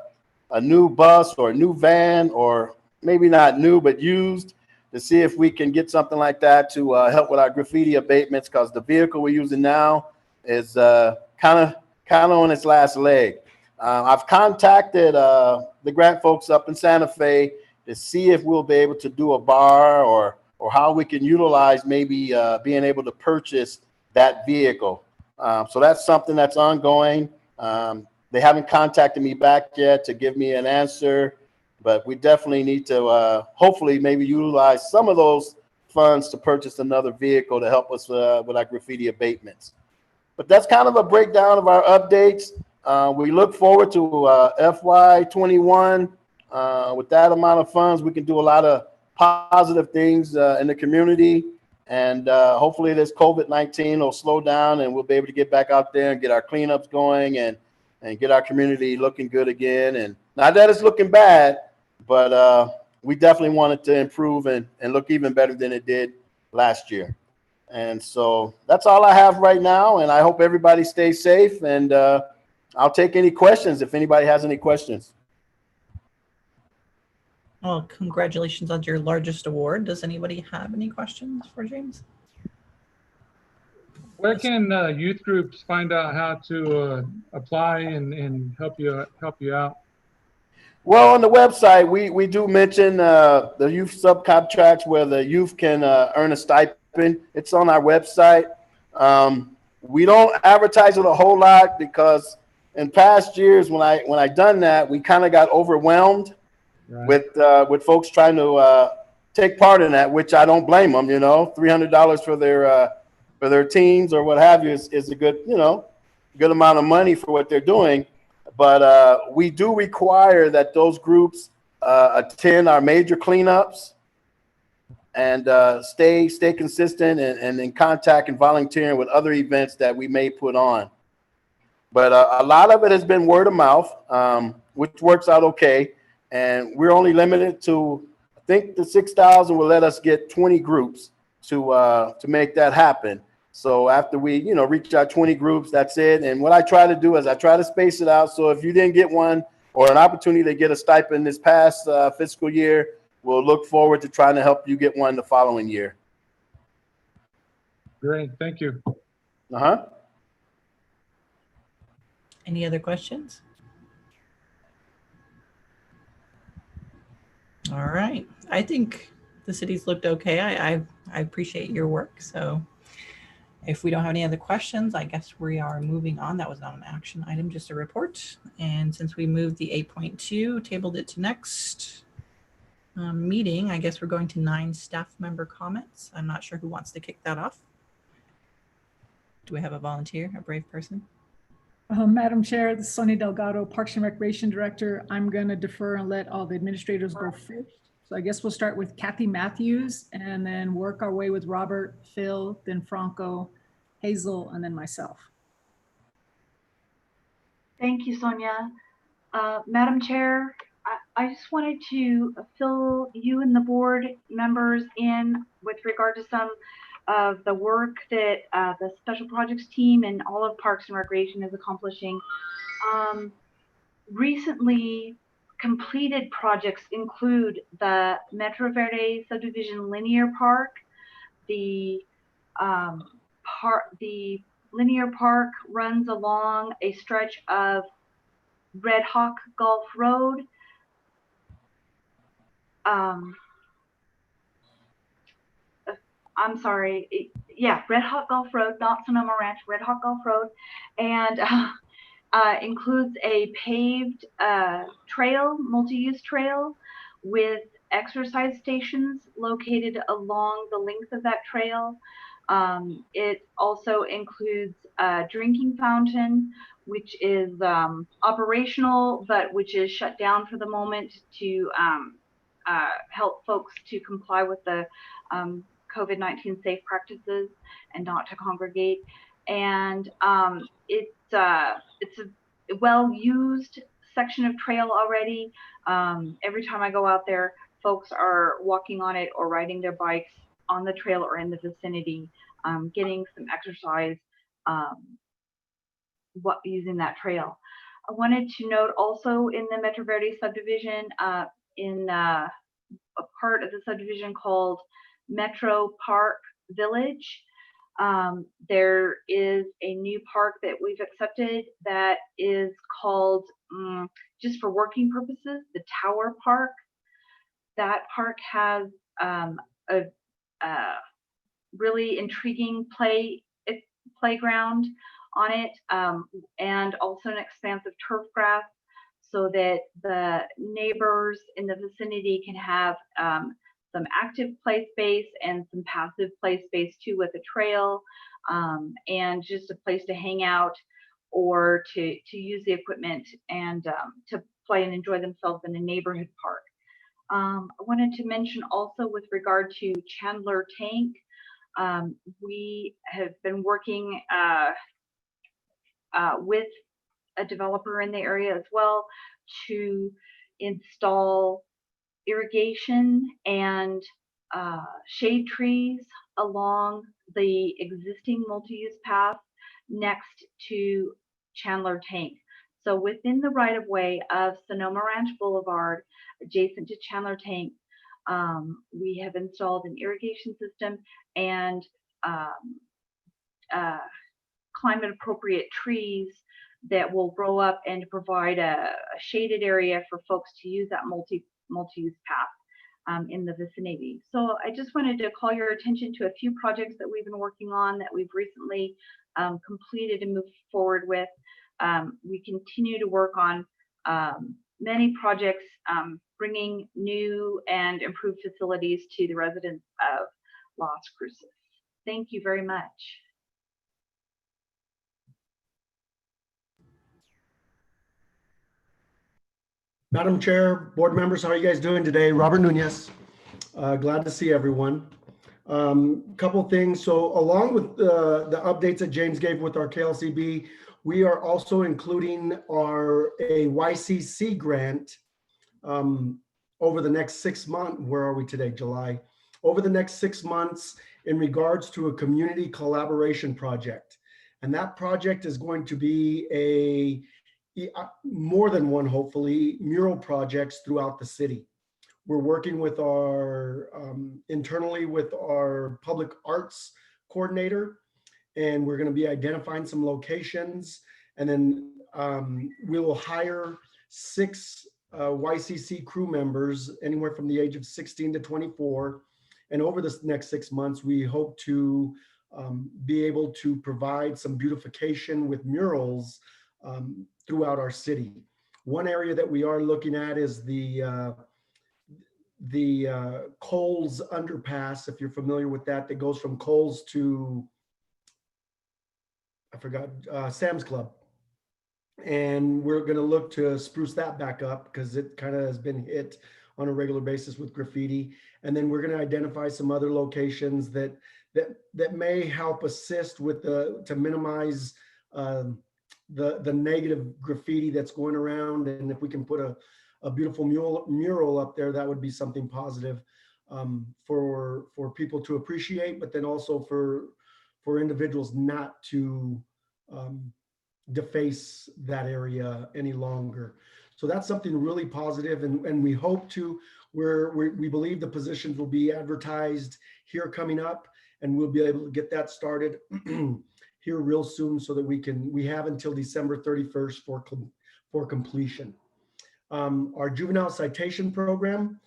new bus or a new van, or maybe not new, but used, to see if we can get something like that to help with our graffiti abatements, because the vehicle we're using now is kind of on its last leg. I've contacted the grant folks up in Santa Fe to see if we'll be able to do a bar or how we can utilize maybe being able to purchase that vehicle. So that's something that's ongoing. They haven't contacted me back yet to give me an answer, but we definitely need to hopefully maybe utilize some of those funds to purchase another vehicle to help us with our graffiti abatements. But that's kind of a breakdown of our updates. We look forward to FY21. With that amount of funds, we can do a lot of positive things in the community. And hopefully this COVID-19 will slow down and we'll be able to get back out there and get our cleanups going and get our community looking good again. And not that it's looking bad, but we definitely want it to improve and look even better than it did last year. And so that's all I have right now. And I hope everybody stays safe. And I'll take any questions if anybody has any questions. Well, congratulations on your largest award. Does anybody have any questions for James? Where can youth groups find out how to apply and help you out? Well, on the website, we do mention the youth subcontracts where the youth can earn a stipend. It's on our website. We don't advertise it a whole lot because in past years when I done that, we kind of got overwhelmed with folks trying to take part in that, which I don't blame them. $300 for their teams or what have you is a good good amount of money for what they're doing. But we do require that those groups attend our major cleanups and stay consistent and in contact and volunteering with other events that we may put on. But a lot of it has been word of mouth, which works out okay. And we're only limited to, I think the 6,000 will let us get 20 groups to make that happen. So after we, you know, reach our 20 groups, that's it. And what I try to do is I try to space it out. So if you didn't get one or an opportunity to get a stipend this past fiscal year, we'll look forward to trying to help you get one the following year. Great, thank you. Uh-huh. Any other questions? All right. I think the city's looked okay. I appreciate your work. So if we don't have any other questions, I guess we are moving on. That was not an action item, just a report. And since we moved the 8.2, tabled it to next meeting, I guess we're going to 9 staff member comments. I'm not sure who wants to kick that off. Do we have a volunteer, a brave person? Madam Chair, this is Sonya Delgado, Parks and Recreation Director. I'm going to defer and let all the administrators go first. So I guess we'll start with Kathy Mathews and then work our way with Robert, Phil, then Franco, Hazel, and then myself. Thank you, Sonia. Madam Chair, I just wanted to fill you and the board members in with regard to some of the work that the special projects team and all of Parks and Recreation is accomplishing. Recently completed projects include the Metro Verde subdivision linear park, the linear park runs along a stretch of Red Hawk Golf Road. I'm sorry, yeah, Red Hawk Golf Road, not Sonoma Ranch, Red Hawk Golf Road, and includes a paved trail, multi-use trail with exercise stations located along the length of that trail. It also includes a drinking fountain, which is operational, but which is shut down for the moment to help folks to comply with the COVID-19 safe practices and not to congregate. And it's a well-used section of trail already. Every time I go out there, folks are walking on it or riding their bikes on the trail or in the vicinity, getting some exercise using that trail. I wanted to note also in the Metro Verde subdivision, in a part of the subdivision called Metro Park Village, there is a new park that we've accepted that is called, just for working purposes, the Tower Park. That park has a really intriguing playground on it, and also an expanse of turf grass so that the neighbors in the vicinity can have some active play space and some passive play space too, with a trail, and just a place to hang out or to use the equipment and to play and enjoy themselves in a neighborhood park. I wanted to mention also with regard to Chandler Tank, we have been working with a developer in the area as well to install irrigation and shade trees along the existing multi-use path next to Chandler Tank. So within the right-of-way of Sonoma Ranch Boulevard, adjacent to Chandler Tank, we have installed an irrigation system and climate-appropriate trees that will grow up and provide a shaded area for folks to use that multi-use path in the vicinity. So I just wanted to call your attention to a few projects that we've been working on that we've recently completed and moved forward with. We continue to work on many projects bringing new and improved facilities to the residents of Las Cruces. Thank you very much. Madam Chair, board members, how are you guys doing today? Robert Nunez. Glad to see everyone. Couple things. So along with the updates that James gave with our KLCB, we are also including a YCC grant over the next 6 months. Where are we today? July. Over the next 6 months in regards to a community collaboration project. And that project is going to be more than one, hopefully, mural projects throughout the city. We're working with our internally with our public arts coordinator, and we're going to be identifying some locations, and then we will hire 6 YCC crew members anywhere from the age of 16 to 24. And over the next 6 months, we hope to be able to provide some beautification with murals throughout our city. One area that we are looking at is the Coles underpass, if you're familiar with that goes from Coles to, I forgot, Sam's Club. And we're going to look to spruce that back up because it kind of has been hit on a regular basis with graffiti. And then we're going to identify some other locations that may help assist with to minimize the negative graffiti that's going around. And if we can put a beautiful mural up there, that would be something positive for people to appreciate, but then also for individuals not to deface that area any longer. So that's something really positive, and we hope to, we believe the positions will be advertised here coming up, and we'll be able to get that started here real soon so that we have until December 31st for completion. Our juvenile citation program,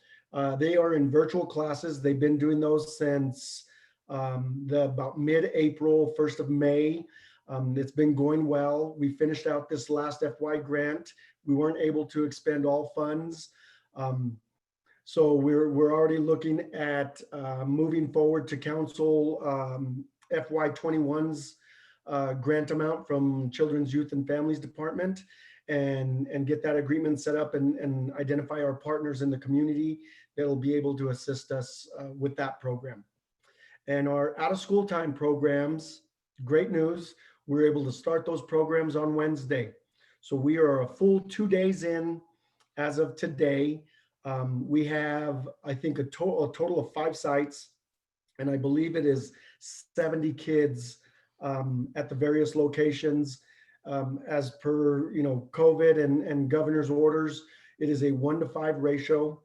they are in virtual classes. They've been doing those since about mid-April, 1st of May. It's been going well. We finished out this last FY grant. We weren't able to expend all funds. So we're already looking at moving forward to council FY 21's grant amount from Children's, Youth and Families Department, and get that agreement set up and identify our partners in the community that'll be able to assist us with that program. And our out of school time programs, great news, we're able to start those programs on Wednesday. So we are a full 2 days in as of today. We have, I think, a total of 5 sites, and I believe it is 70 kids at the various locations. As per COVID and governor's orders, it is a 1-to-5 ratio.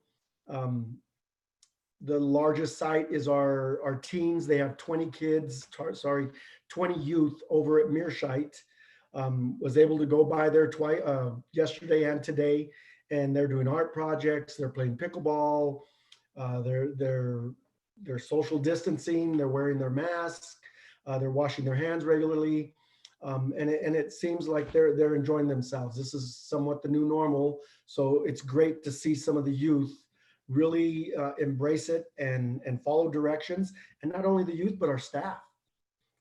The largest site is our teens. They have 20 kids, 20 youth over at Mearshite. Was able to go by there twice, yesterday and today, and they're doing art projects. They're playing pickleball. They're social distancing. They're wearing their masks. They're washing their hands regularly. And it seems like they're enjoying themselves. This is somewhat the new normal. So it's great to see some of the youth really embrace it and follow directions. And not only the youth, but our staff.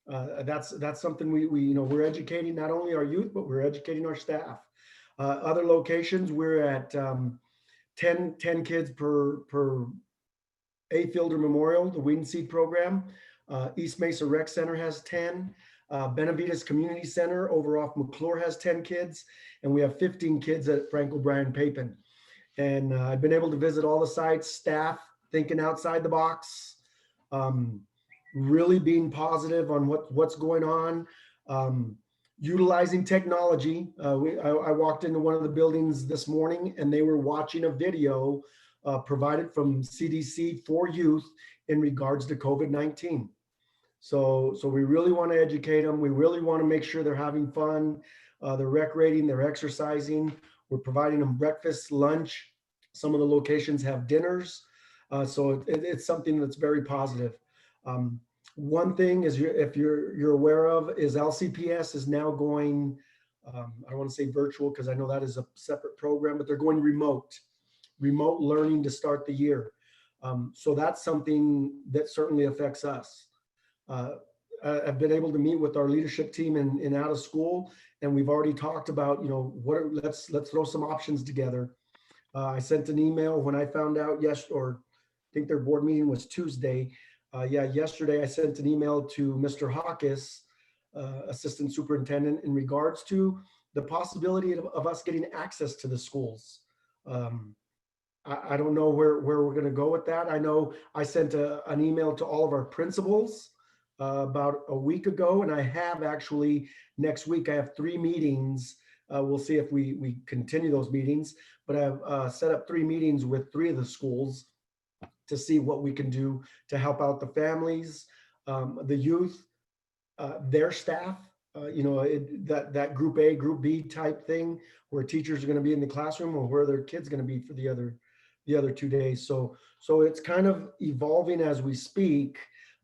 That's something we're educating not only our youth, but we're educating our staff. Other locations, we're at 10 kids per A Fielder Memorial, the Weed and Seed program. East Mesa Rec Center has 10. Benavides Community Center over off McClure has 10 kids, and we have 15 kids at Franco Brian Papin. And I've been able to visit all the sites, staff thinking outside the box, really being positive on what's going on, utilizing technology. I walked into one of the buildings this morning, and they were watching a video provided from CDC for youth in regards to COVID-19. So we really want to educate them. We really want to make sure they're having fun. They're recreating, they're exercising. We're providing them breakfast, lunch. Some of the locations have dinners. So it's something that's very positive. One thing is, if you're aware of, is LCPS is now going, I don't want to say virtual because I know that is a separate program, but they're going remote learning to start the year. So that's something that certainly affects us. I've been able to meet with our leadership team in out of school, and we've already talked about, let's throw some options together. I sent an email when I found out I think their board meeting was Tuesday. Yeah, yesterday I sent an email to Mr. Hawkes, Assistant Superintendent, in regards to the possibility of us getting access to the schools. I don't know where we're going to go with that. I know I sent an email to all of our principals about a week ago, and I have actually next week, I have 3 meetings. We'll see if we continue those meetings, but I've set up 3 meetings with 3 of the schools to see what we can do to help out the families, the youth, their staff, that group A, group B type thing, where teachers are going to be in the classroom or where their kids going to be for the other 2 days. So it's kind of evolving as we speak.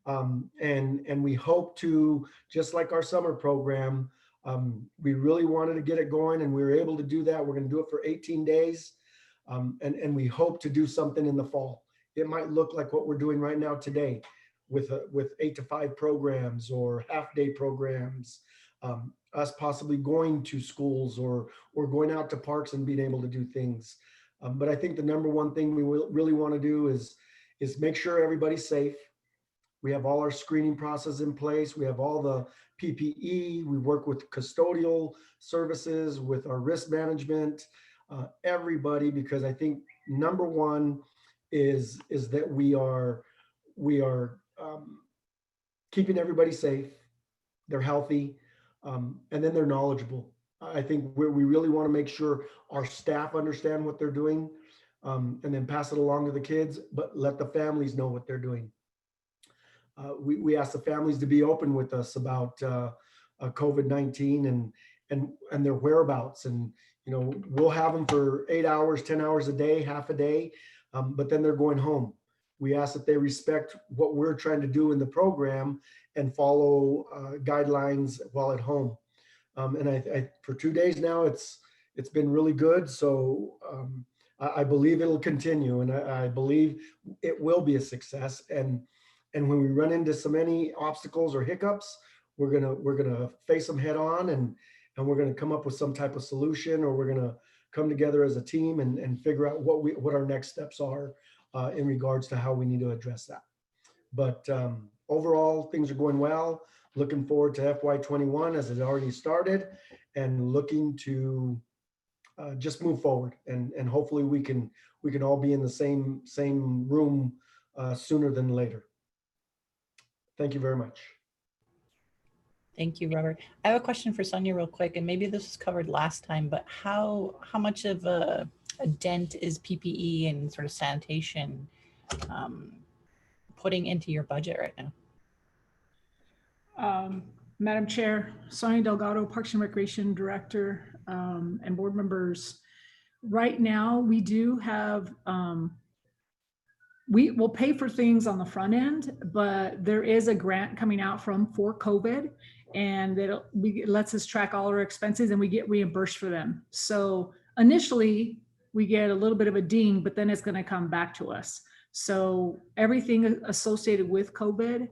And we hope to, just like our summer program, we really wanted to get it going, and we were able to do that. We're going to do it for 18 days. And we hope to do something in the fall. It might look like what we're doing right now today with 8 to 5 programs or half-day programs, us possibly going to schools or going out to parks and being able to do things. But I think the number one thing we really want to do is make sure everybody's safe. We have all our screening process in place. We have all the PPE. We work with custodial services, with our risk management, everybody, because I think number one is that we are keeping everybody safe. They're healthy, and then they're knowledgeable. I think we really want to make sure our staff understand what they're doing, and then pass it along to the kids, but let the families know what they're doing. We ask the families to be open with us about COVID-19 and their whereabouts. And, we'll have them for 8 hours, 10 hours a day, half a day, but then they're going home. We ask that they respect what we're trying to do in the program and follow guidelines while at home. And I for 2 days now, it's been really good. So I believe it'll continue, and I believe it will be a success. And when we run into so many obstacles or hiccups, we're gonna face them head on, and we're gonna come up with some type of solution, or we're gonna come together as a team and figure out what our next steps are in regards to how we need to address that. But overall, things are going well. Looking forward to FY21 as it already started, and looking to just move forward, and hopefully we can all be in the same room sooner than later. Thank you very much. Thank you, Robert. I have a question for Sonya real quick, and maybe this was covered last time, but how much of a dent is PPE and sort of sanitation putting into your budget right now? Madam Chair, Sonya Delgado, Parks and Recreation Director, and board members. Right now, we do have, we will pay for things on the front end, but there is a grant coming out for COVID, and it lets us track all our expenses and we get reimbursed for them. So initially we get a little bit of a ding, but then it's going to come back to us. So everything associated with COVID,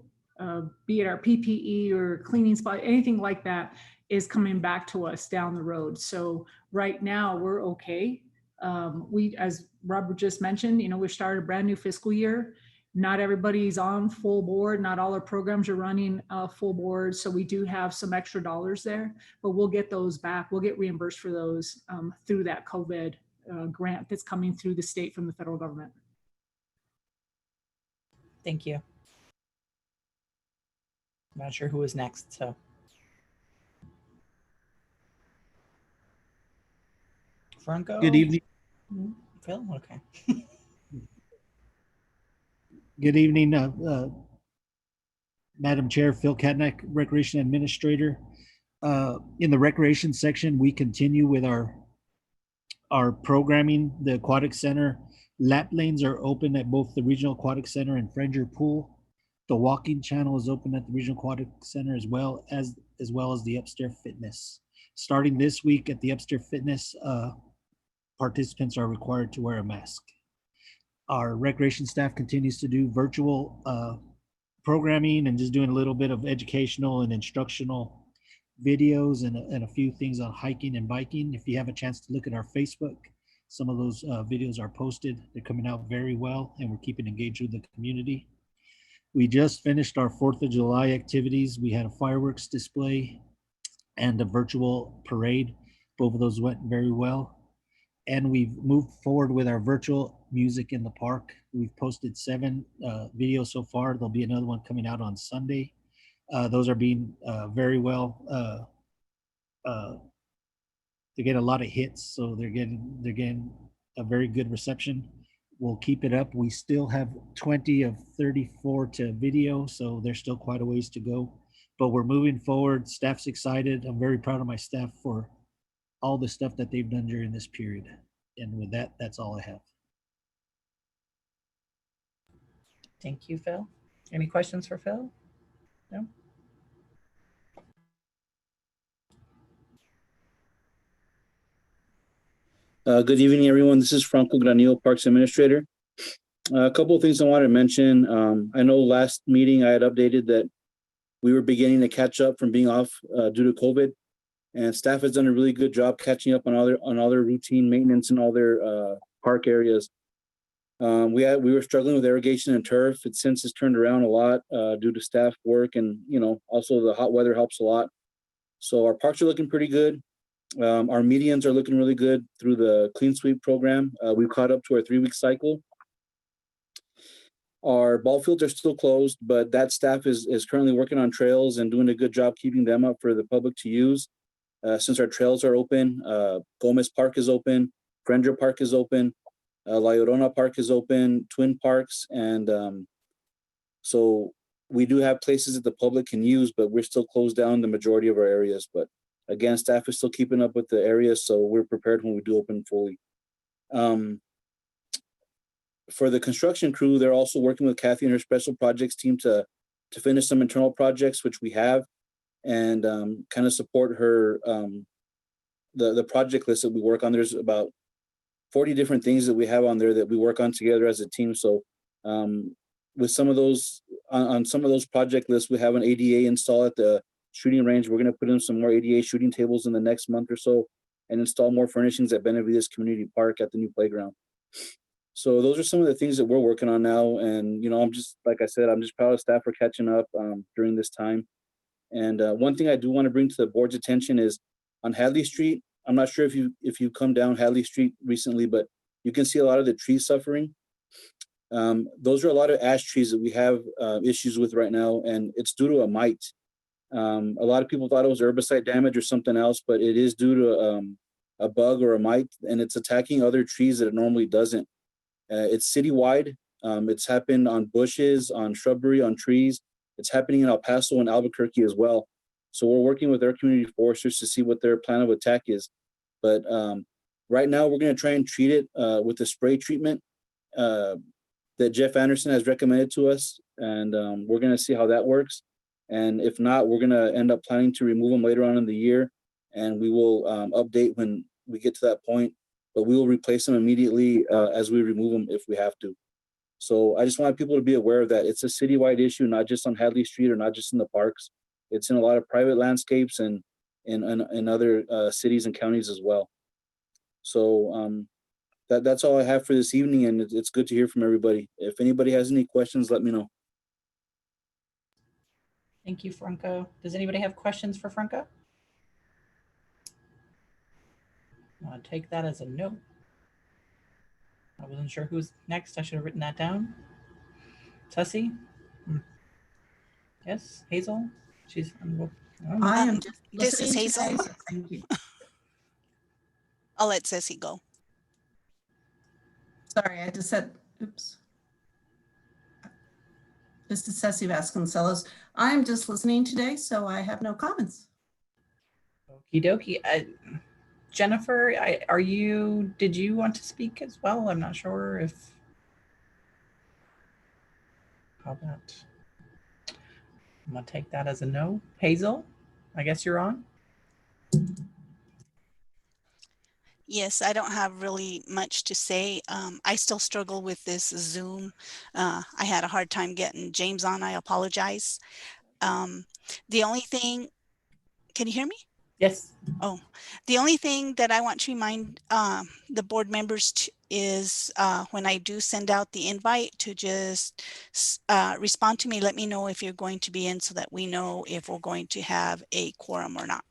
be it our PPE or cleaning spot, anything like that, is coming back to us down the road. So right now we're okay. We, as Robert just mentioned, we started a brand new fiscal year. Not everybody's on full board. Not all our programs are running full board. So we do have some extra dollars there, but we'll get those back. We'll get reimbursed for those through that COVID grant that's coming through the state from the federal government. Thank you. I'm not sure who is next, so. Franco? Good evening. Phil? Okay. Good evening, Madam Chair, Phil Catanach, Recreation Administrator. In the recreation section, we continue with our programming. The Aquatic Center lap lanes are open at both the Regional Aquatic Center and Franger Pool. The walking channel is open at the Regional Aquatic Center as well as the Upstairs Fitness. Starting this week at the Upstairs Fitness, participants are required to wear a mask. Our recreation staff continues to do virtual programming and just doing a little bit of educational and instructional videos and a few things on hiking and biking. If you have a chance to look at our Facebook, some of those videos are posted. They're coming out very well, and we're keeping engaged with the community. We just finished our 4th of July activities. We had a fireworks display and a virtual parade. Both of those went very well. And we've moved forward with our virtual music in the park. We've posted 7 videos so far. There'll be another one coming out on Sunday. Those are being very well. They get a lot of hits, so they're getting a very good reception. We'll keep it up. We still have 20 of 34 to video, so there's still quite a ways to go. But we're moving forward. Staff's excited. I'm very proud of my staff for all the stuff that they've done during this period. And with that, that's all I have. Thank you, Phil. Any questions for Phil? No? Good evening, everyone. This is Franco Granillo, Parks Administrator. A couple of things I wanted to mention. I know last meeting I had updated that we were beginning to catch up from being off due to COVID, and staff has done a really good job catching up on all their routine maintenance in all their park areas. We were struggling with irrigation and turf. It since has turned around a lot due to staff work, and also the hot weather helps a lot. So our parks are looking pretty good. Our medians are looking really good through the clean sweep program. We've caught up to our 3-week cycle. Our ball fields are still closed, but that staff is currently working on trails and doing a good job keeping them up for the public to use. Since our trails are open, Gomez Park is open, Frendra Park is open, La Llorona Park is open, Twin Parks, and so we do have places that the public can use, but we're still closed down the majority of our areas. But again, staff is still keeping up with the areas, so we're prepared when we do open fully. For the construction crew, they're also working with Kathy and her special projects team to finish some internal projects, which we have, and kind of support her, the project list that we work on. There's about 40 different things that we have on there that we work on together as a team. So with some of those, on some of those project lists, we have an ADA install at the shooting range. We're going to put in some more ADA shooting tables in the next month or so and install more furnishings at Benavides Community Park at the new playground. So those are some of the things that we're working on now. And, I'm just, like I said, I'm just proud of staff for catching up during this time. And one thing I do want to bring to the board's attention is on Hadley Street. I'm not sure if you come down Hadley Street recently, but you can see a lot of the trees suffering. Those are a lot of ash trees that we have issues with right now, and it's due to a mite. A lot of people thought it was herbicide damage or something else, but it is due to a bug or a mite, and it's attacking other trees that it normally doesn't. It's citywide. It's happened on bushes, on shrubbery, on trees. It's happening in El Paso and Albuquerque as well. So we're working with our community foresters to see what their plan of attack is. But right now we're going to try and treat it with the spray treatment that Jeff Anderson has recommended to us. And we're going to see how that works. And if not, we're going to end up planning to remove them later on in the year. And we will update when we get to that point. But we will replace them immediately as we remove them if we have to. So I just want people to be aware of that. It's a citywide issue, not just on Hadley Street or not just in the parks. It's in a lot of private landscapes and in other cities and counties as well. So that's all I have for this evening, and it's good to hear from everybody. If anybody has any questions, let me know. Thank you, Franco. Does anybody have questions for Franco? I'll take that as a no. I wasn't sure who's next. I should have written that down. Ceci? Yes, Hazel? She's I am just this is listening to Hazel. Thank you. I'll let Ceci go. Sorry, I just said, oops. This is Ceci Vasconcellos. I'm just listening today, so I have no comments. Okie dokie. Jennifer, did you want to speak as well? I'm not sure if, how about, I'm gonna take that as a no. Hazel, I guess you're on. Yes, I don't have really much to say. I still struggle with this Zoom. I had a hard time getting James on. I apologize. The only thing, can you hear me? Yes. Oh, the only thing that I want to remind the board members is when I do send out the invite to just respond to me, let me know if you're going to be in so that we know if we're going to have a quorum or not.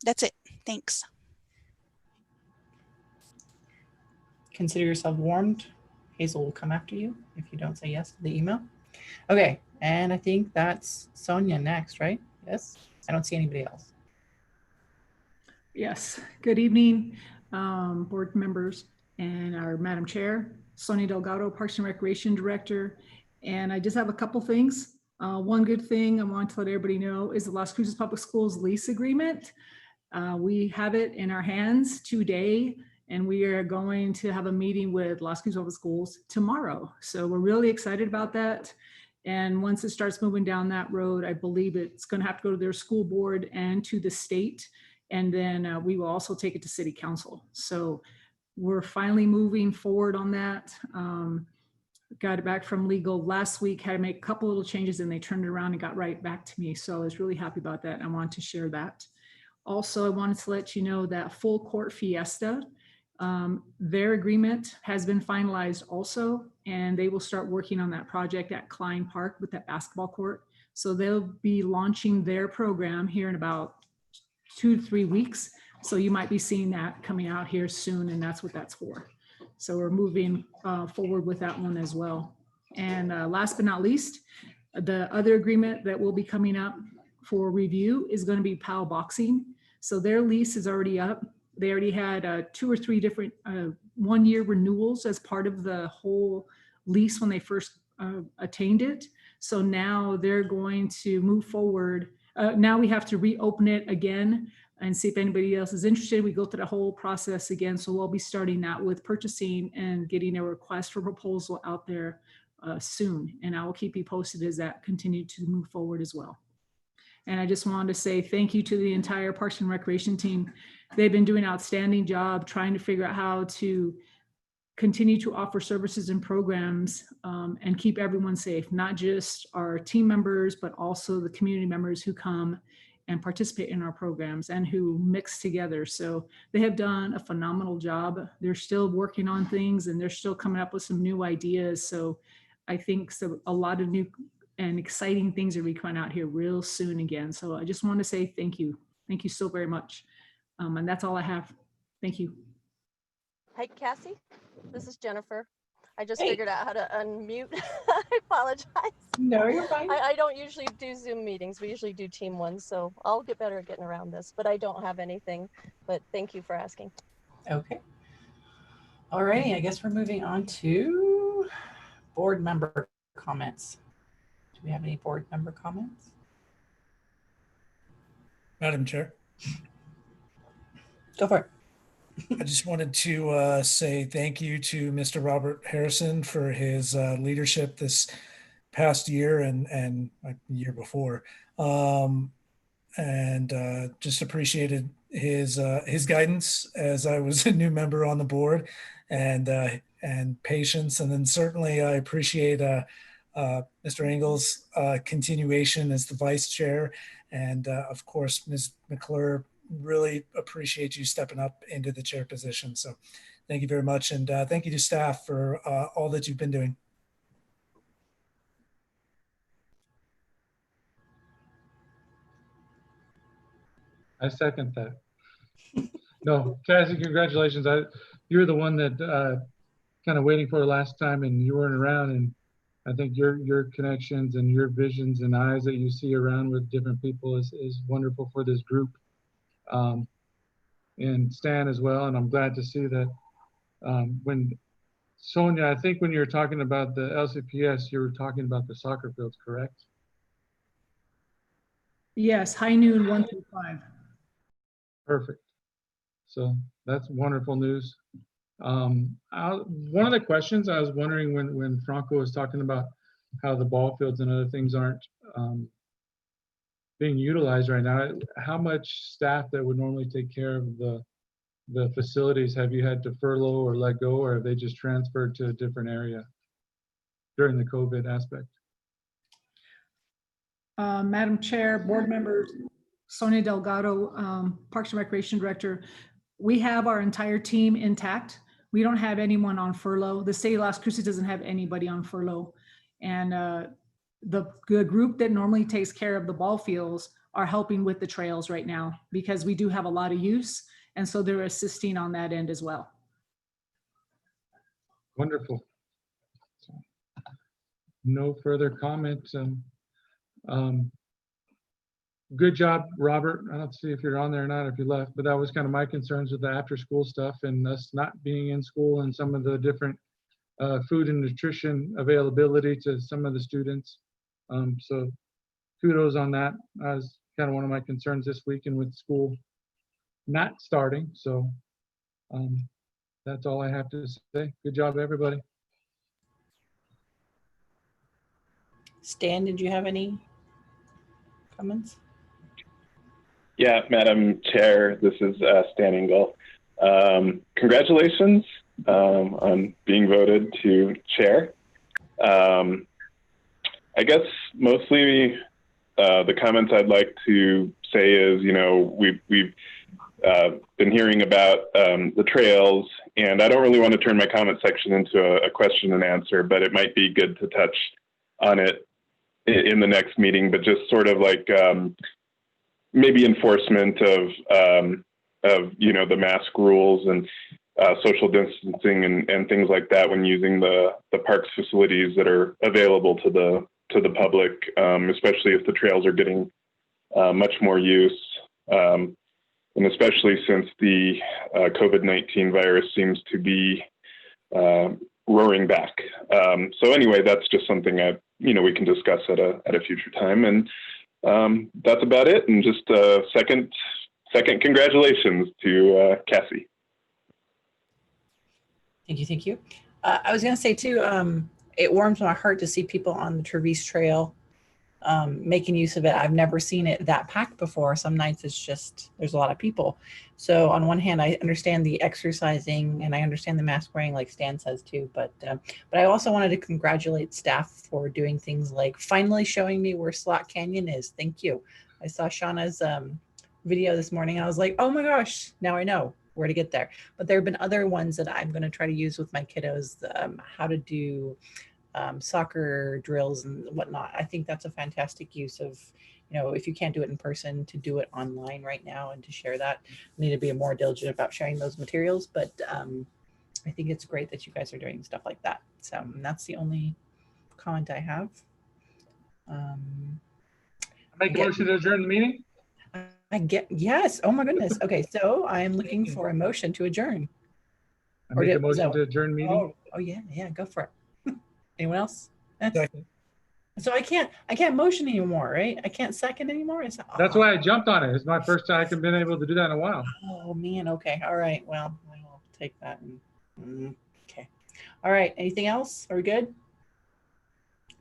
That's it. Thanks. Consider yourself warned. Hazel will come after you if you don't say yes to the email. Okay, and I think that's Sonya next, right? Yes, I don't see anybody else. Yes, good evening, board members and our Madam Chair, Sonya Delgado, Parks and Recreation Director. And I just have a couple things. One good thing I want to let everybody know is the Las Cruces Public Schools lease agreement. We have it in our hands today, and we are going to have a meeting with Las Cruces Public Schools tomorrow. So we're really excited about that. And once it starts moving down that road, I believe it's going to have to go to their school board and to the state. And then we will also take it to city council. So we're finally moving forward on that. Got it back from legal last week, had to make a couple little changes and they turned it around and got right back to me. So I was really happy about that. I wanted to share that. Also, I wanted to let you know that Full Court Fiesta, their agreement has been finalized also, and they will start working on that project at Klein Park with that basketball court. So they'll be launching their program here in about 2 to 3 weeks. So you might be seeing that coming out here soon, and that's what that's for. So we're moving forward with that one as well. And last but not least, the other agreement that will be coming up for review is going to be POW Boxing. So their lease is already up. They already had 2 or 3 different 1-year renewals as part of the whole lease when they first attained it. So now they're going to move forward. Now we have to reopen it again and see if anybody else is interested. We go through the whole process again. So we'll be starting that with purchasing and getting a request for proposal out there soon. And I will keep you posted as that continues to move forward as well. And I just wanted to say thank you to the entire Parks and Recreation team. They've been doing an outstanding job trying to figure out how to continue to offer services and programs and keep everyone safe, not just our team members, but also the community members who come and participate in our programs and who mix together. So they have done a phenomenal job. They're still working on things and they're still coming up with some new ideas. So I think a lot of new and exciting things are coming out here real soon again. So I just want to say thank you. Thank you so very much. And that's all I have. Thank you. Hi, Cassie. This is Jennifer. I just figured out how to unmute. I apologize. No, you're fine. I don't usually do Zoom meetings. We usually do team ones, so I'll get better at getting around this, but I don't have anything. But thank you for asking. Okay. All right, I guess we're moving on to board member comments. Do we have any board member comments? Madam Chair. Go for it. I just wanted to say thank you to Mr. Robert Harrison for his leadership this past year and the year before, and just appreciated his guidance as I was a new member on the board, and patience, and then certainly I appreciate Mr. Engle's continuation as the vice chair, and of course Ms. McClure. Really appreciate you stepping up into the chair position. So thank you very much. And thank you to staff for all that you've been doing. I second that. No, Cassie, congratulations. You're the one that kind of waiting for last time and you weren't around. And I think your connections and your visions and eyes that you see around with different people is wonderful for this group. And Stan as well, and I'm glad to see that when Sonya, I think when you were talking about the LCPS, you were talking about the soccer fields, correct? Yes, high noon 1 through 5. Perfect. So that's wonderful news. One of the questions I was wondering when Franco was talking about how the ball fields and other things aren't being utilized right now, how much staff that would normally take care of the facilities have you had to furlough or let go, or have they just transferred to a different area during the COVID aspect? Madam Chair, board members, Sonya Delgado, Parks and Recreation Director, we have our entire team intact. We don't have anyone on furlough. The state of Las Cruces doesn't have anybody on furlough. And the group that normally takes care of the ball fields are helping with the trails right now because we do have a lot of use. And so they're assisting on that end as well. Wonderful. So, no further comments. Good job, Robert. I don't see if you're on there or not, if you left, but that was kind of my concerns with the after school stuff and us not being in school and some of the different food and nutrition availability to some of the students. So kudos on that. That was kind of one of my concerns this week and with school not starting. So that's all I have to say. Good job, everybody. Stan, did you have any comments? Yeah, Madam Chair, this is Stan Engle. Congratulations on being voted to chair. I guess mostly the comments I'd like to say is, you know, we've been hearing about the trails, and I don't really want to turn my comment section into a question and answer, but it might be good to touch on it in the next meeting, but just sort of like maybe enforcement of you know, the mask rules and social distancing and things like that when using the parks facilities that are available to the public, especially if the trails are getting much more use, and especially since the COVID-19 virus seems to be roaring back. So anyway, that's just something that, you know, we can discuss at a future time. And that's about it. And just second congratulations to Cassie. Thank you, thank you. I was gonna say too, it warms my heart to see people on the Traverse Trail making use of it. I've never seen it that packed before. Some nights it's just, there's a lot of people. So on one hand, I understand the exercising and I understand the mask wearing like Stan says too, but I also wanted to congratulate staff for doing things like finally showing me where Slot Canyon is. Thank you. I saw Shauna's video this morning and I was like, oh my gosh, now I know where to get there. But there have been other ones that I'm going to try to use with my kiddos, how to do soccer drills and whatnot. I think that's a fantastic use of, you know, if you can't do it in person, to do it online right now and to share that. We need to be more diligent about sharing those materials, but I think it's great that you guys are doing stuff like that. So that's the only comment I have. Make a motion to adjourn the meeting? Yes. Oh my goodness. Okay, so I'm looking for a motion to adjourn. I make a motion to adjourn meeting. Oh yeah, go for it. Anyone else? Second. So I can't motion anymore, right? I can't second anymore. That's why I jumped on it. It's my first time I've been able to do that in a while. Oh man. Okay. All right. Well, I will take that. Okay. All right. Anything else? Are we good?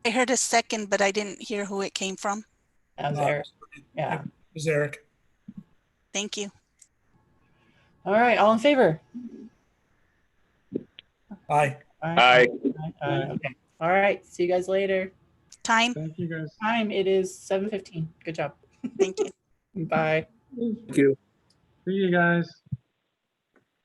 I heard a second, but I didn't hear who it came from. That was Eric. Yeah. It was Eric. Thank you. All right. All in favor? Aye. Aye. Okay. All right. See you guys later. Time. Thank you guys. Time. It is 7:15. Good job. Thank you. Bye. Thank you. See you guys.